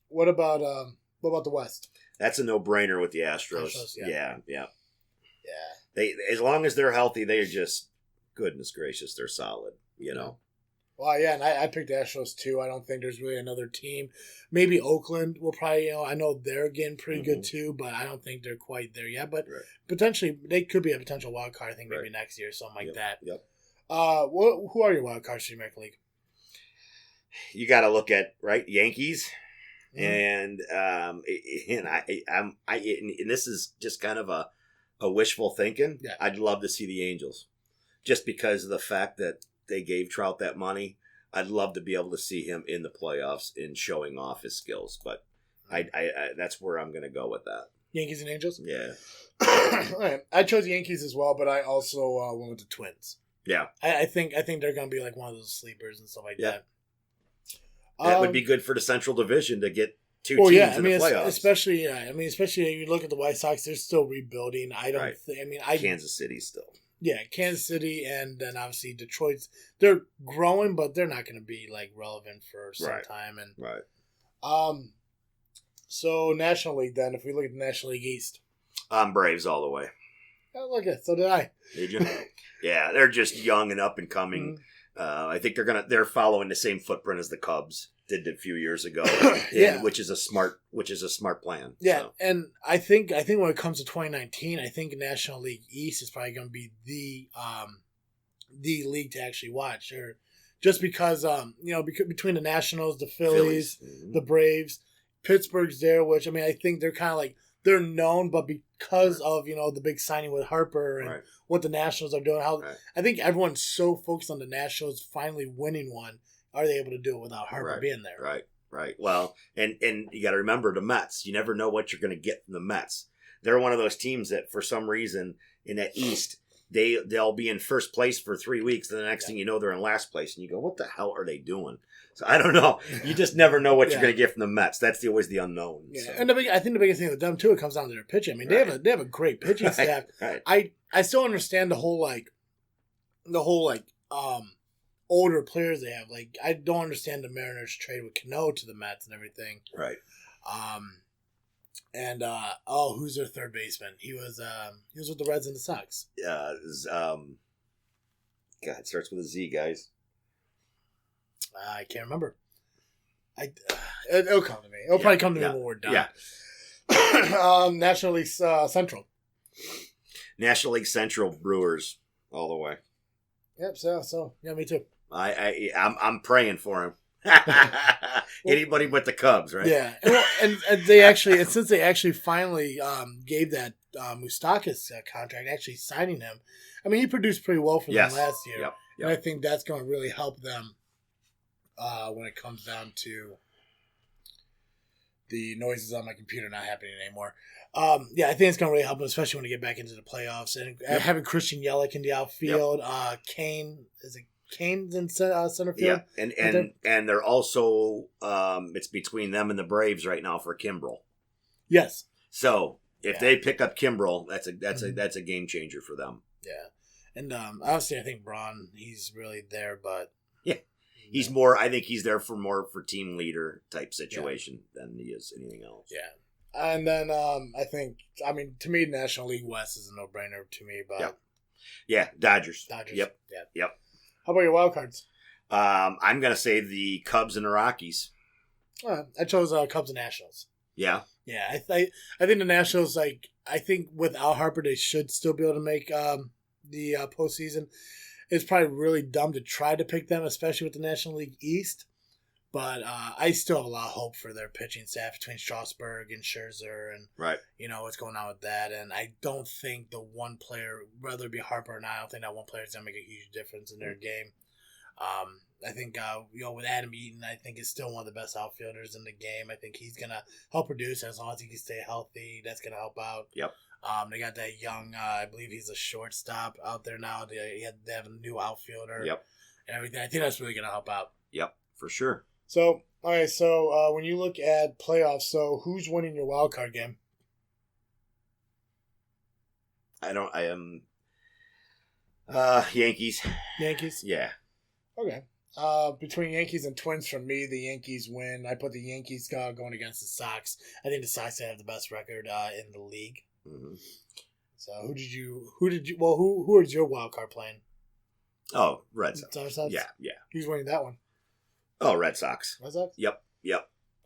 What about the West? That's a no-brainer with the Astros. Yeah. They, as long as they're healthy, they're just, goodness gracious, they're solid. Well, yeah, and I picked the Astros too. I don't think there's really another team. Maybe Oakland will probably, I know they're getting pretty good too, but I don't think they're quite there yet. But potentially, they could be a potential wild card, I think, maybe next year or something like that. Yep. Who are your wild cards for the American League? You got to look at, Yankees. And this is just kind of a wishful thinking. Yeah. I'd love to see the Angels. Just because of the fact that they gave Trout that money, I'd love to be able to see him in the playoffs and showing off his skills. But I that's where I'm going to go with that. Yankees and Angels? Yeah. All right. I chose the Yankees as well, but I also went with the Twins. Yeah. I think they're going to be like one of those sleepers and stuff like that. That would be good for the Central Division to get two teams in the playoffs. Especially you look at the White Sox, they're still rebuilding. Kansas City still. Yeah, Kansas City, and then obviously Detroit's. They're growing, but they're not going to be like relevant for some time. And so National League. Then, if we look at the National League East, Braves all the way. Oh, look at so did I. Did you? Yeah, they're just young and up and coming. I think they're following the same footprint as the Cubs did a few years ago. which is a smart plan. Yeah, so. And I think when it comes to 2019, I think National League East is probably going to be the league to actually watch, or just because between the Nationals, the Phillies. The Braves, Pittsburgh's there, which I think they're kind of like they're known, but because of the big signing with Harper and what the Nationals are doing, I think everyone's so focused on the Nationals finally winning one. Are they able to do it without Harper being there? Right. Well, and you got to remember the Mets. You never know what you're going to get from the Mets. They're one of those teams that, for some reason, in that East, they'll be in first place for 3 weeks, and the next thing you know, they're in last place, and you go, "What the hell are they doing?" So I don't know. You just never know what you're going to get from the Mets. That's always the unknown. Yeah, so. And I think the biggest thing with them too, it comes down to their pitching. They have a great pitching staff. Right. I still understand the whole older players they have. Like, I don't understand the Mariners trade with Cano to the Mets and everything. Right. Who's their third baseman? He was with the Reds and the Sox. God, it starts with a Z, guys. I can't remember. It'll come to me. It'll probably come to me when we're done. Yeah. National League Central. National League Central, Brewers all the way. Yep. So yeah, me too. I'm praying for him. Anybody but the Cubs, right? Yeah, and they actually, and since they actually finally gave that Moustakas contract, actually signing him, I mean, he produced pretty well for them last year, and I think that's going to really help them when it comes down to the noises on my computer not happening anymore. I think it's going to really help them, especially when they get back into the playoffs. And having Christian Yelich in the outfield, Kane, is it Kane's in center field? Yeah, and they're also, it's between them and the Braves right now for Kimbrel. Yes. So if they pick up Kimbrel, that's a game changer for them. Yeah. And obviously I think Braun, he's really there, but... Yeah. He's more, I think he's there for team leader type situation than he is anything else. Yeah. And then I think, I mean, to me, National League West is a no-brainer to me. But Yeah, Dodgers. Yep. How about your wild cards? I'm going to say the Cubs and the Rockies. I chose Cubs and Nationals. Yeah. Yeah, I think the Nationals, like, I think without Harper, they should still be able to make the postseason. It's probably really dumb to try to pick them, especially with the National League East. But I still have a lot of hope for their pitching staff between Strasburg and Scherzer and what's going on with that. And I don't think the one player, whether it be Harper or not, I don't think that one player is going to make a huge difference in their game. I think with Adam Eaton, I think is still one of the best outfielders in the game. I think he's going to help produce, and as long as he can stay healthy, that's going to help out. Yep. They got that young, I believe he's a shortstop out there now. They have a new outfielder. Yep. And everything. I think that's really going to help out. Yep, for sure. So, all right. So, when you look at playoffs, so who's winning your wild card game? I am Yankees. Yankees? Yeah. Okay. Between Yankees and Twins, for me, the Yankees win. I put the Yankees going against the Sox. I think the Sox have the best record in the league. Mm-hmm. So who is your wild card playing? Oh, Red Sox. Yeah. Who's winning that one? Oh, Red Sox. Red Sox? Yep.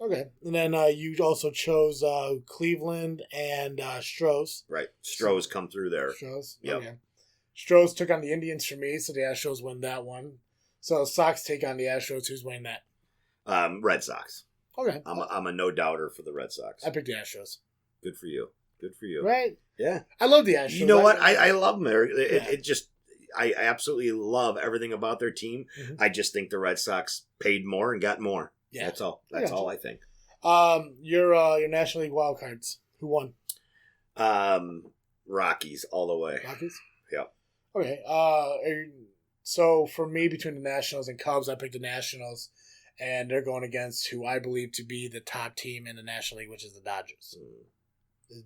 Okay. And then you also chose Cleveland and Stros. Right. Stros come through there. Stros? Yep. Okay. Stros took on the Indians for me, so the Astros win that one. So Sox take on the Astros. Who's winning that? Red Sox. Okay. I'm a no-doubter for the Red Sox. I picked the Astros. Good for you. Right? Yeah. I love the Astros. You know what? I love them. It just, I absolutely love everything about their team. Mm-hmm. I just think the Red Sox paid more and got more. Yeah. That's all. That's all I think. Your National League wild cards. Who won? Rockies all the way. Rockies? Yeah. Okay. So for me, between the Nationals and Cubs, I picked the Nationals, and they're going against who I believe to be the top team in the National League, which is the Dodgers.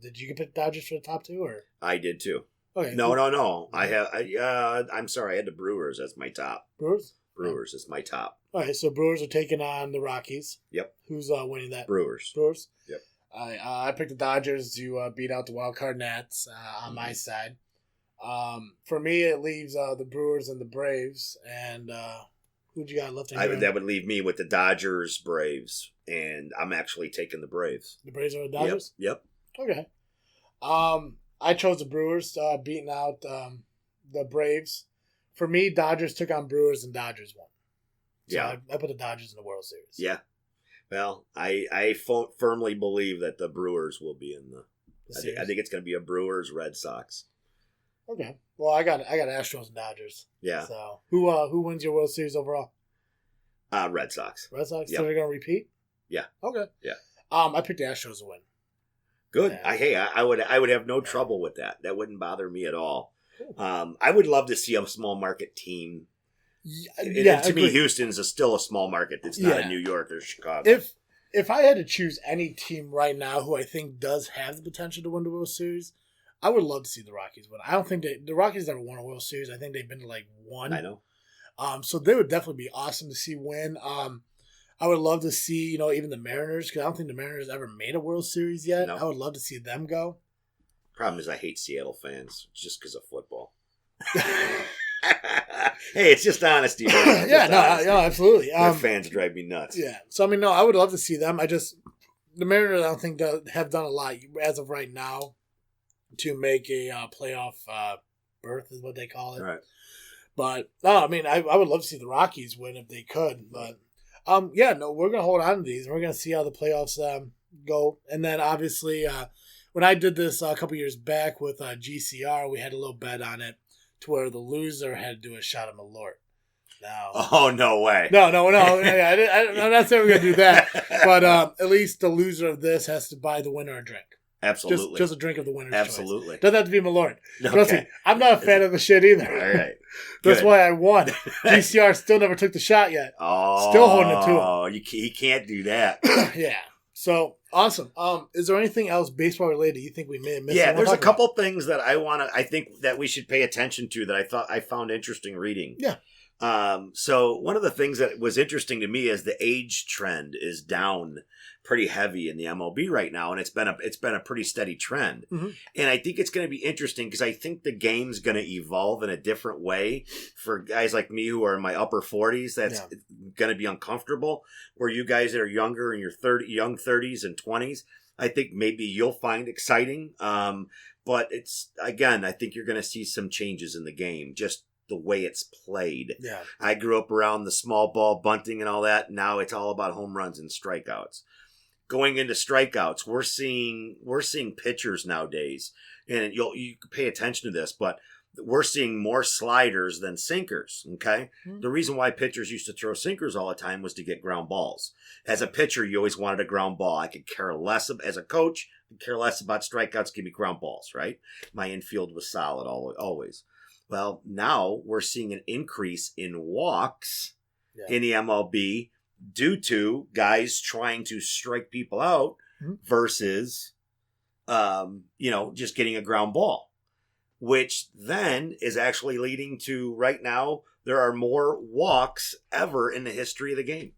Did you pick the Dodgers for the top two, or? I did too. Okay. No. I'm sorry. I had the Brewers as my top. Brewers is my top. All right, so Brewers are taking on the Rockies. Yep. Who's winning that? Brewers. Yep. I picked the Dodgers to beat out the wild card Nats on my side. For me, it leaves the Brewers and the Braves. And who'd you got left? That would leave me with the Dodgers, Braves, and I'm actually taking the Braves. The Braves are the Dodgers? Yep. Okay. I chose the Brewers, beating out the Braves. For me, Dodgers took on Brewers and Dodgers won. So I put the Dodgers in the World Series. Yeah. Well, I firmly believe that the Brewers will be in the I think it's going to be a Brewers Red Sox. Okay. Well, I got Astros and Dodgers. Yeah. So who wins your World Series overall? Red Sox. Red Sox. Yep. So they're going to repeat. Yeah. Okay. Yeah. I picked the Astros to win. Good. Yeah. I would have no trouble with that. That wouldn't bother me at all. Cool. I would love to see a small market team. To me, Houston's still a small market. It's not a New York or Chicago. If I had to choose any team right now who I think does have the potential to win the World Series, I would love to see the Rockies win. I don't think the Rockies never won a World Series. I think they've been to like one. I know. So they would definitely be awesome to see win. I would love to see, even the Mariners, because I don't think the Mariners ever made a World Series yet. No. I would love to see them go. Problem is I hate Seattle fans just because of football. Hey, it's just honesty. Man. No, absolutely. Their fans drive me nuts. Yeah. So, I would love to see them. The Mariners, I don't think have done a lot as of right now to make a playoff berth is what they call it. Right. But, I would love to see the Rockies win if they could. But Yeah, no, we're gonna hold on to these. We're gonna see how the playoffs go, and then obviously, when I did this a couple years back with GCR, we had a little bet on it to where the loser had to do a shot of Malort. Now, Oh, no way. no. I'm not saying we're gonna do that, but at least the loser of this has to buy the winner a drink. Absolutely. Just a drink of the winner's choice. Absolutely. Doesn't have to be Malort. Okay. Trust me, I'm not a fan of the shit either. All right. That's Good. why I won. GCR still never took the shot yet. Oh, Still holding it to him. Oh, he can't do that. Yeah. So awesome. Is there anything else baseball related you think we may have missed? Yeah, there's a couple things that I think that we should pay attention to that I found interesting reading. Yeah. So one of the things that was interesting to me is the age trend is down pretty heavy in the MLB right now, and it's been a pretty steady trend. Mm-hmm. And I think it's going to be interesting because I think the game's going to evolve in a different way for guys like me who are in my upper 40s. That's going to be uncomfortable. Where you guys that are younger in your young 30s and 20s, I think maybe you'll find exciting. But it's again, I think you're going to see some changes in the game. Just the way it's played. Yeah. I grew up around the small ball bunting and all that. Now it's all about home runs and strikeouts. Going into strikeouts, we're seeing pitchers nowadays, and you can pay attention to this, but we're seeing more sliders than sinkers. Okay, The reason why pitchers used to throw sinkers all the time was to get ground balls. As a pitcher, you always wanted a ground ball. I could care less as a coach. I could care less about strikeouts. Give me ground balls, right? My infield was solid always. Well, now we're seeing an increase in walks in the MLB due to guys trying to strike people out versus, just getting a ground ball, which then is actually leading to right now there are more walks ever in the history of the game,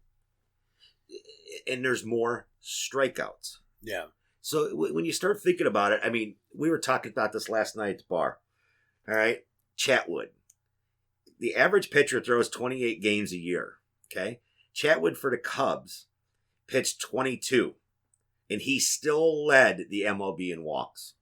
and there's more strikeouts. Yeah. So when you start thinking about it, I mean, we were talking about this last night at the bar. All right. Chatwood. The average pitcher throws 28 games a year. Okay. Chatwood for the Cubs pitched 22, and he still led the MLB in walks.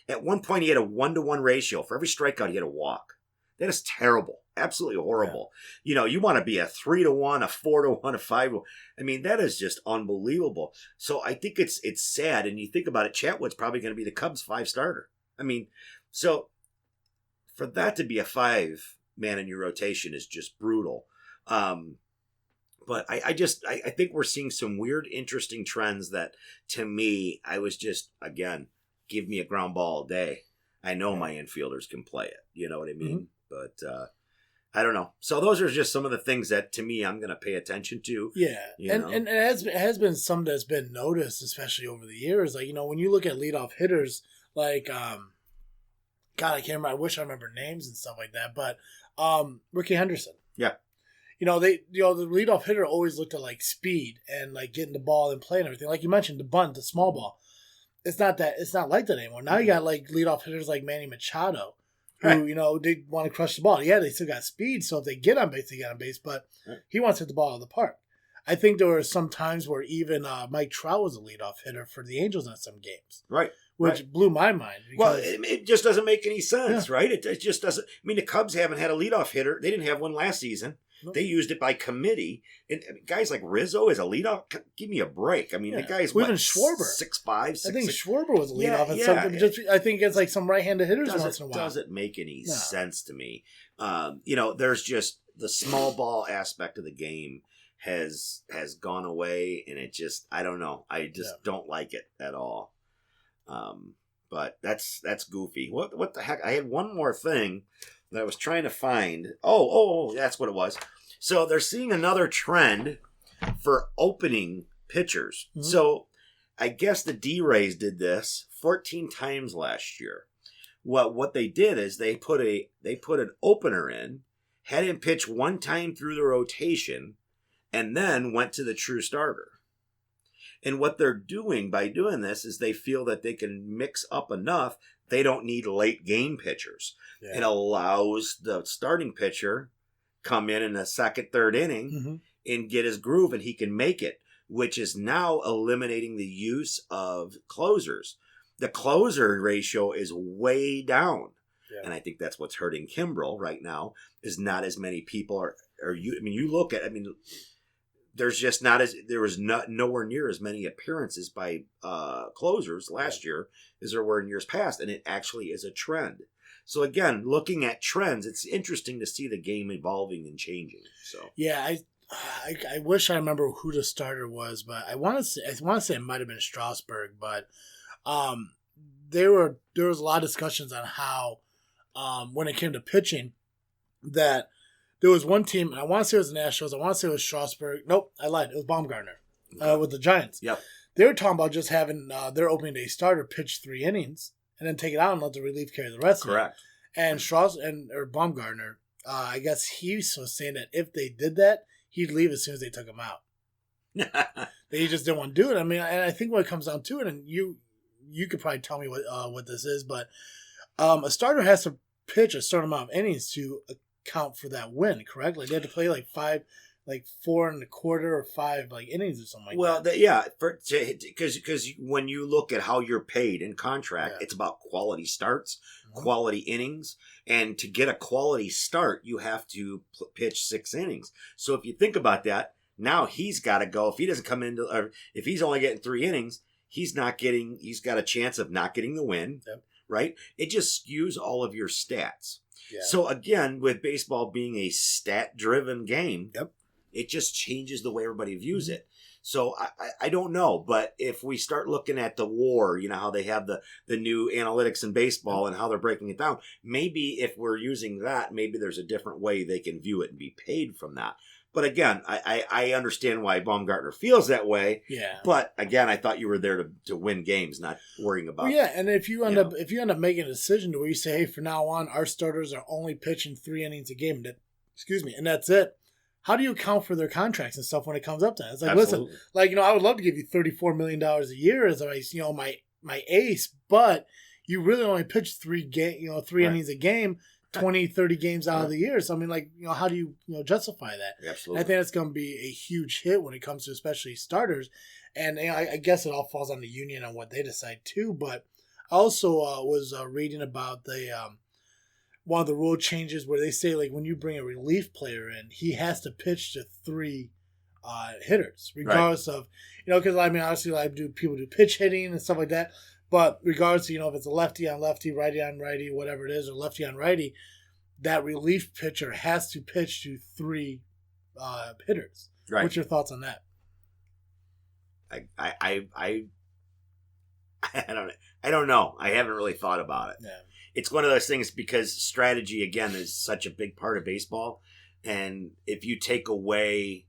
At one point, he had a 1-to-1 ratio. For every strikeout, he had a walk. That is terrible. Absolutely horrible. Yeah. You want to be a 3-to-1, a 4-to-1, a 5-to-1. I mean, that is just unbelievable. So I think it's sad. And you think about it, Chatwood's probably going to be the Cubs' 5-starter. I mean, so for that to be a 5-man in your rotation is just brutal. But I think we're seeing some weird, interesting trends that, to me, I was just, again, give me a ground ball all day. I know my infielders can play it. You know what I mean? Mm-hmm. But I don't know. So those are just some of the things that, to me, I'm going to pay attention to. Yeah. And it has been something that's been noticed, especially over the years. Like, when you look at leadoff hitters, like, God, I can't remember. I wish I remember names and stuff like that. But Ricky Henderson. Yeah. The leadoff hitter always looked at like speed and like getting the ball and play and everything. Like you mentioned, the bunt, the small ball. It's not like that anymore. Now you got like leadoff hitters like Manny Machado, who they want to crush the ball. Yeah, they still got speed, so if they get on base, they get on base. But he wants to hit the ball out of the park. I think there were some times where even Mike Trout was a leadoff hitter for the Angels in some games. Right. Which blew my mind. Well, it just doesn't make any sense, right? It just doesn't. I mean, the Cubs haven't had a leadoff hitter. They didn't have one last season. Nope. They used it by committee. And guys like Rizzo is a leadoff. Give me a break. I mean, the guy's even Schwarber. 6'5", 6'6". I think Schwarber was a leadoff. I think it's like some right-handed hitters once in a while. Doesn't make any sense to me. There's just the small ball aspect of the game has gone away, and it just, I don't know. I just don't like it at all. But that's goofy. What the heck? I had one more thing that I was trying to find. Oh, that's what it was. So they're seeing another trend for opening pitchers. Mm-hmm. So I guess the D-Rays did this 14 times last year. Well, what they did is they put an opener in, had him pitch one time through the rotation, and then went to the true starter. And what they're doing by doing this is they feel that they can mix up enough. They don't need late game pitchers. Yeah. It allows the starting pitcher come in the second, third inning and get his groove, and he can make it, which is now eliminating the use of closers. The closer ratio is way down. Yeah. And I think that's what's hurting Kimbrel right now, is not as many people you look at, there's just there was nowhere near as many appearances by closers last year as there were in years past, and it actually is a trend. So again, looking at trends, it's interesting to see the game evolving and changing. So yeah, I wish I remember who the starter was, but I want to say it might have been Strasburg, but there was a lot of discussions on how when it came to pitching that there was one team, and I want to say it was the Nationals, I want to say it was Strasburg. Nope, I lied. It was Baumgartner with the Giants. Yep. They were talking about just having their opening day starter pitch 3 innings and then take it out and let the relief carry the rest correct. Of it. And Baumgartner, I guess he was saying that if they did that, he'd leave as soon as they took him out. That he just didn't want to do it. I mean, and I think when it comes down to it, and you could probably tell me what this is, but a starter has to pitch a certain amount of innings to account for that win, correct? Like they had to play like 4 1/4 or 5 innings or something like that. Because when you look at how you're paid in contract, it's about quality starts, quality innings, and to get a quality start, you have to pitch 6 innings. So if you think about that, now he's got to go. If he doesn't come into, or if he's only getting 3 innings, he's got a chance of not getting the win, right? It just skews all of your stats. Yeah. So again, with baseball being a stat-driven game, it just changes the way everybody views it. So I don't know, but if we start looking at the WAR, how they have the new analytics in baseball and how they're breaking it down, maybe if we're using that, maybe there's a different way they can view it and be paid from that. But again, I understand why Baumgartner feels that way. Yeah. But again, I thought you were there to win games, not worrying about. Well, yeah, and if you end up making a decision to where you say, hey, from now on, our starters are only pitching 3 innings a game, and that's it. How do you account for their contracts and stuff when it comes up to that? It's like, Absolutely. Listen, I would love to give you $34 million a year as my ace, but you really only pitch 3 innings a game. 20, 30 games out of the year. So, I mean, how do you, justify that? Absolutely. And I think that's going to be a huge hit when it comes to especially starters. And I guess it all falls on the union on what they decide too. But I also was reading about one of the rule changes where they say, when you bring a relief player in, he has to pitch to 3 hitters, regardless of, because, obviously, people do pitch hitting and stuff like that. But regardless, if it's a lefty on lefty, righty on righty, whatever it is, or lefty on righty, that relief pitcher has to pitch to 3 hitters. Right. What's your thoughts on that? I don't know. I haven't really thought about it. Yeah. It's one of those things because strategy, again, is such a big part of baseball. And if you take away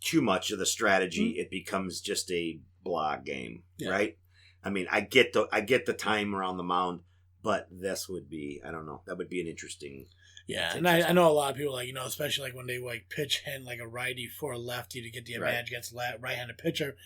too much of the strategy, it becomes just a blah game, right? I mean, I get the time around the mound, but this would be, I don't know, that would be an interesting. Yeah, and I know a lot of people, especially when they pitch in a righty for a lefty to get the advantage against a right-handed pitcher.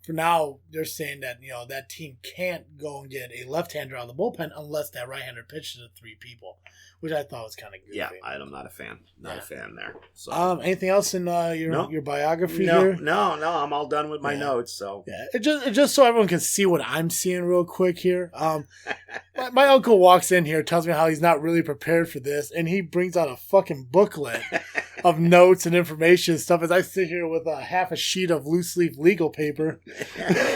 For now, they're saying that, that team can't go and get a left-hander out of the bullpen unless that right-hander pitches to 3 people, which I thought was kind of goofy. Yeah, I'm not a fan. Not a fan there. So. Anything else in your biography here? No, I'm all done with my notes. So yeah, it just so everyone can see what I'm seeing real quick here. My uncle walks in here, tells me how he's not really prepared for this, and he brings out a fucking booklet of notes and information and stuff as I sit here with half a sheet of loose leaf legal paper.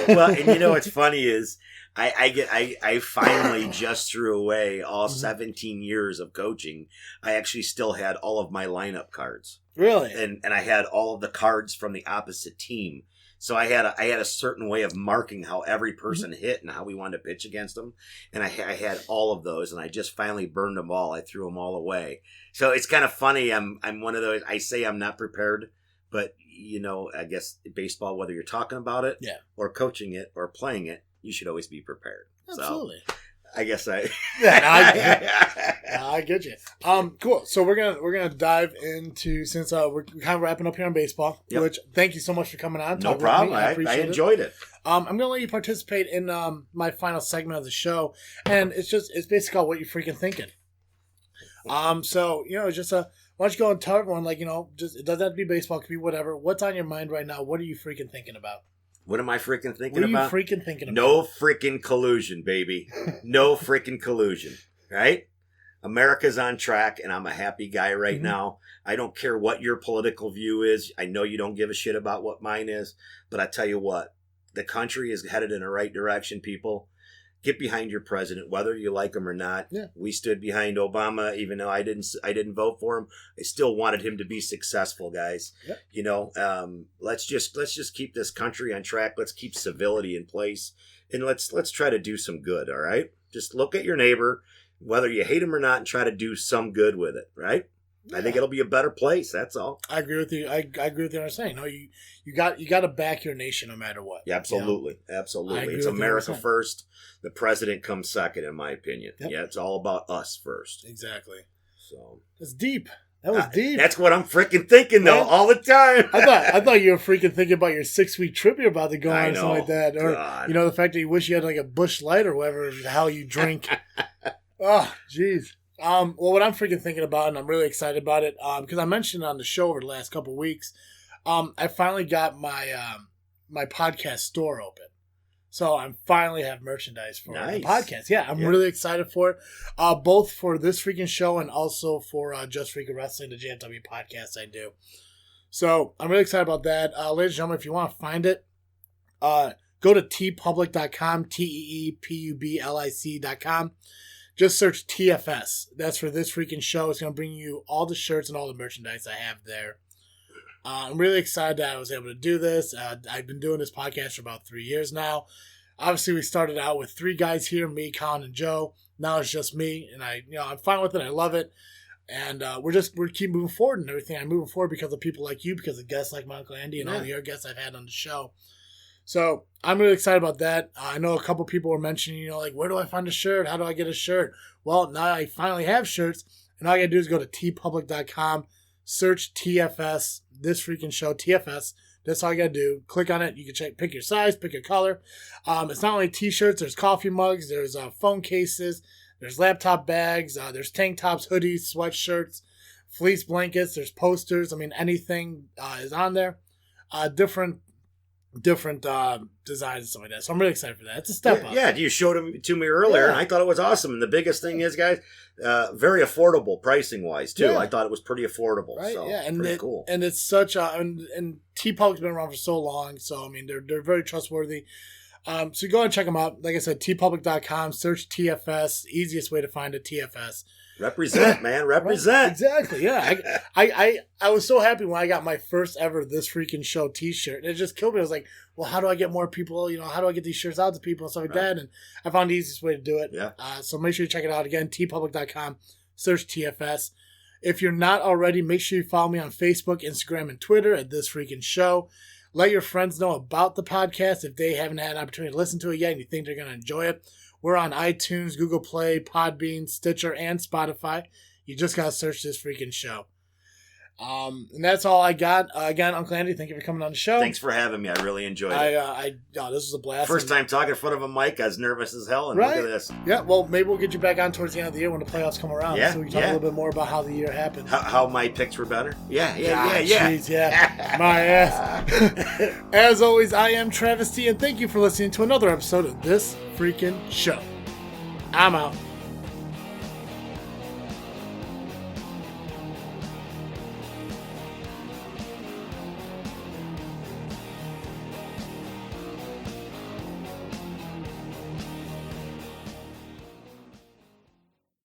Well, and what's funny is I finally just threw away all 17 years of coaching. I actually still had all of my lineup cards. Really? And I had all of the cards from the opposite team. So I had a certain way of marking how every person hit and how we wanted to pitch against them. And I had all of those, and I just finally burned them all. I threw them all away. So it's kind of funny. I'm one of those, I say I'm not prepared, but I guess baseball, whether you're talking about it or coaching it or playing it, you should always be prepared. Absolutely. So I guess I get you. Cool. So we're gonna dive into, since we're kind of wrapping up here on baseball. Yep. Which, thank you so much for coming on. No problem. I enjoyed it. I'm gonna let you participate in my final segment of the show, and it's basically called What You Freaking Thinking. So just why don't you go and tell everyone, just, it doesn't have to be baseball, it could be whatever. What's on your mind right now? What are you freaking thinking about? What am I freaking thinking about? What are you freaking thinking about? No freaking collusion, baby. No freaking collusion, right? America's on track, and I'm a happy guy right now. I don't care what your political view is. I know you don't give a shit about what mine is, but I tell you what, the country is headed in the right direction, people. Get behind your president, whether you like him or not. Yeah. We stood behind Obama, even though I didn't vote for him. I still wanted him to be successful, guys. Yep. You know, let's just keep this country on track. Let's keep civility in place, and let's try to do some good. All right, just look at your neighbor, whether you hate him or not, and try to do some good with it. Right. Yeah. I think it'll be a better place. That's all. I agree with you. I agree with you. I'm saying, no, you got to back your nation no matter what. Yeah, absolutely, you know? absolutely. It's America first. The president comes second, in my opinion. Yep. Yeah, it's all about us first. Exactly. So that's deep. That was deep. That's what I'm freaking thinking though, all the time. I thought you were freaking thinking about your 6-week trip you're about to go on or something like that, or God. You know, the fact that you wish you had like a Busch Light or whatever the hell you drink. Oh, jeez. Well, what I'm freaking thinking about, and I'm really excited about it, because I mentioned on the show over the last couple of weeks, I finally got my my podcast store open, so I finally have merchandise for the podcast. Yeah, I'm really excited for it, both for this freaking show and also for Just Freakin' Wrestling, the JFW podcast I do. So I'm really excited about that, ladies and gentlemen. If you want to find it, go to teepublic.com, teepublic.com. Just search TFS. That's for this freaking show. It's going to bring you all the shirts and all the merchandise I have there. I'm really excited that I was able to do this. I've been doing this podcast for about 3 years now. Obviously, we started out with 3 guys here, me, Colin, and Joe. Now it's just me, and I'm fine with it. I love it. And we're keep moving forward and everything. I'm moving forward because of people like you, because of guests like my Uncle Andy and all the other guests I've had on the show. So I'm really excited about that. I know a couple people were mentioning, like, where do I find a shirt? How do I get a shirt? Well, now I finally have shirts, and all I got to do is go to teepublic.com, search TFS, this freaking show, TFS. That's all you got to do. Click on it. You can pick your size, pick your color. It's not only t-shirts. There's coffee mugs. There's phone cases. There's laptop bags. There's tank tops, hoodies, sweatshirts, fleece blankets. There's posters. I mean, anything is on there. Different designs and stuff like that. So I'm really excited for that. It's a step up. Yeah, you showed them to me earlier, and I thought it was awesome. And the biggest thing is, guys, very affordable pricing wise too. Yeah. I thought it was pretty affordable. Right? So, yeah, and pretty cool. And it's such a and TeePublic's been around for so long. So I mean, they're very trustworthy. So you go and check them out. Like I said, teepublic.com. Search TFS. Easiest way to find it, TFS. Represent, man. Represent. Right. Exactly. Yeah. I was so happy when I got my first ever This Freaking Show t-shirt. And it just killed me. I was like, well, how do I get more people? How do I get these shirts out to people and stuff like that? And I found the easiest way to do it. Yeah. So make sure you check it out. Again, teepublic.com. Search TFS. If you're not already, make sure you follow me on Facebook, Instagram, and Twitter at This Freaking Show. Let your friends know about the podcast if they haven't had an opportunity to listen to it yet and you think they're going to enjoy it. We're on iTunes, Google Play, Podbean, Stitcher, and Spotify. You just got to search This Freaking Show. And that's all I got. Again, Uncle Andy, thank you for coming on the show. Thanks for having me. I really enjoyed it. This was a blast. First time talking in front of a mic. I was nervous as hell. And look at this. Yeah, well, maybe we'll get you back on towards the end of the year when the playoffs come around. Yeah, so we can talk a little bit more about how the year happened. How my picks were better? Yeah. Jeez, yeah. My ass. As always, I am Travis T, and thank you for listening to another episode of This Freaking Show. I'm out.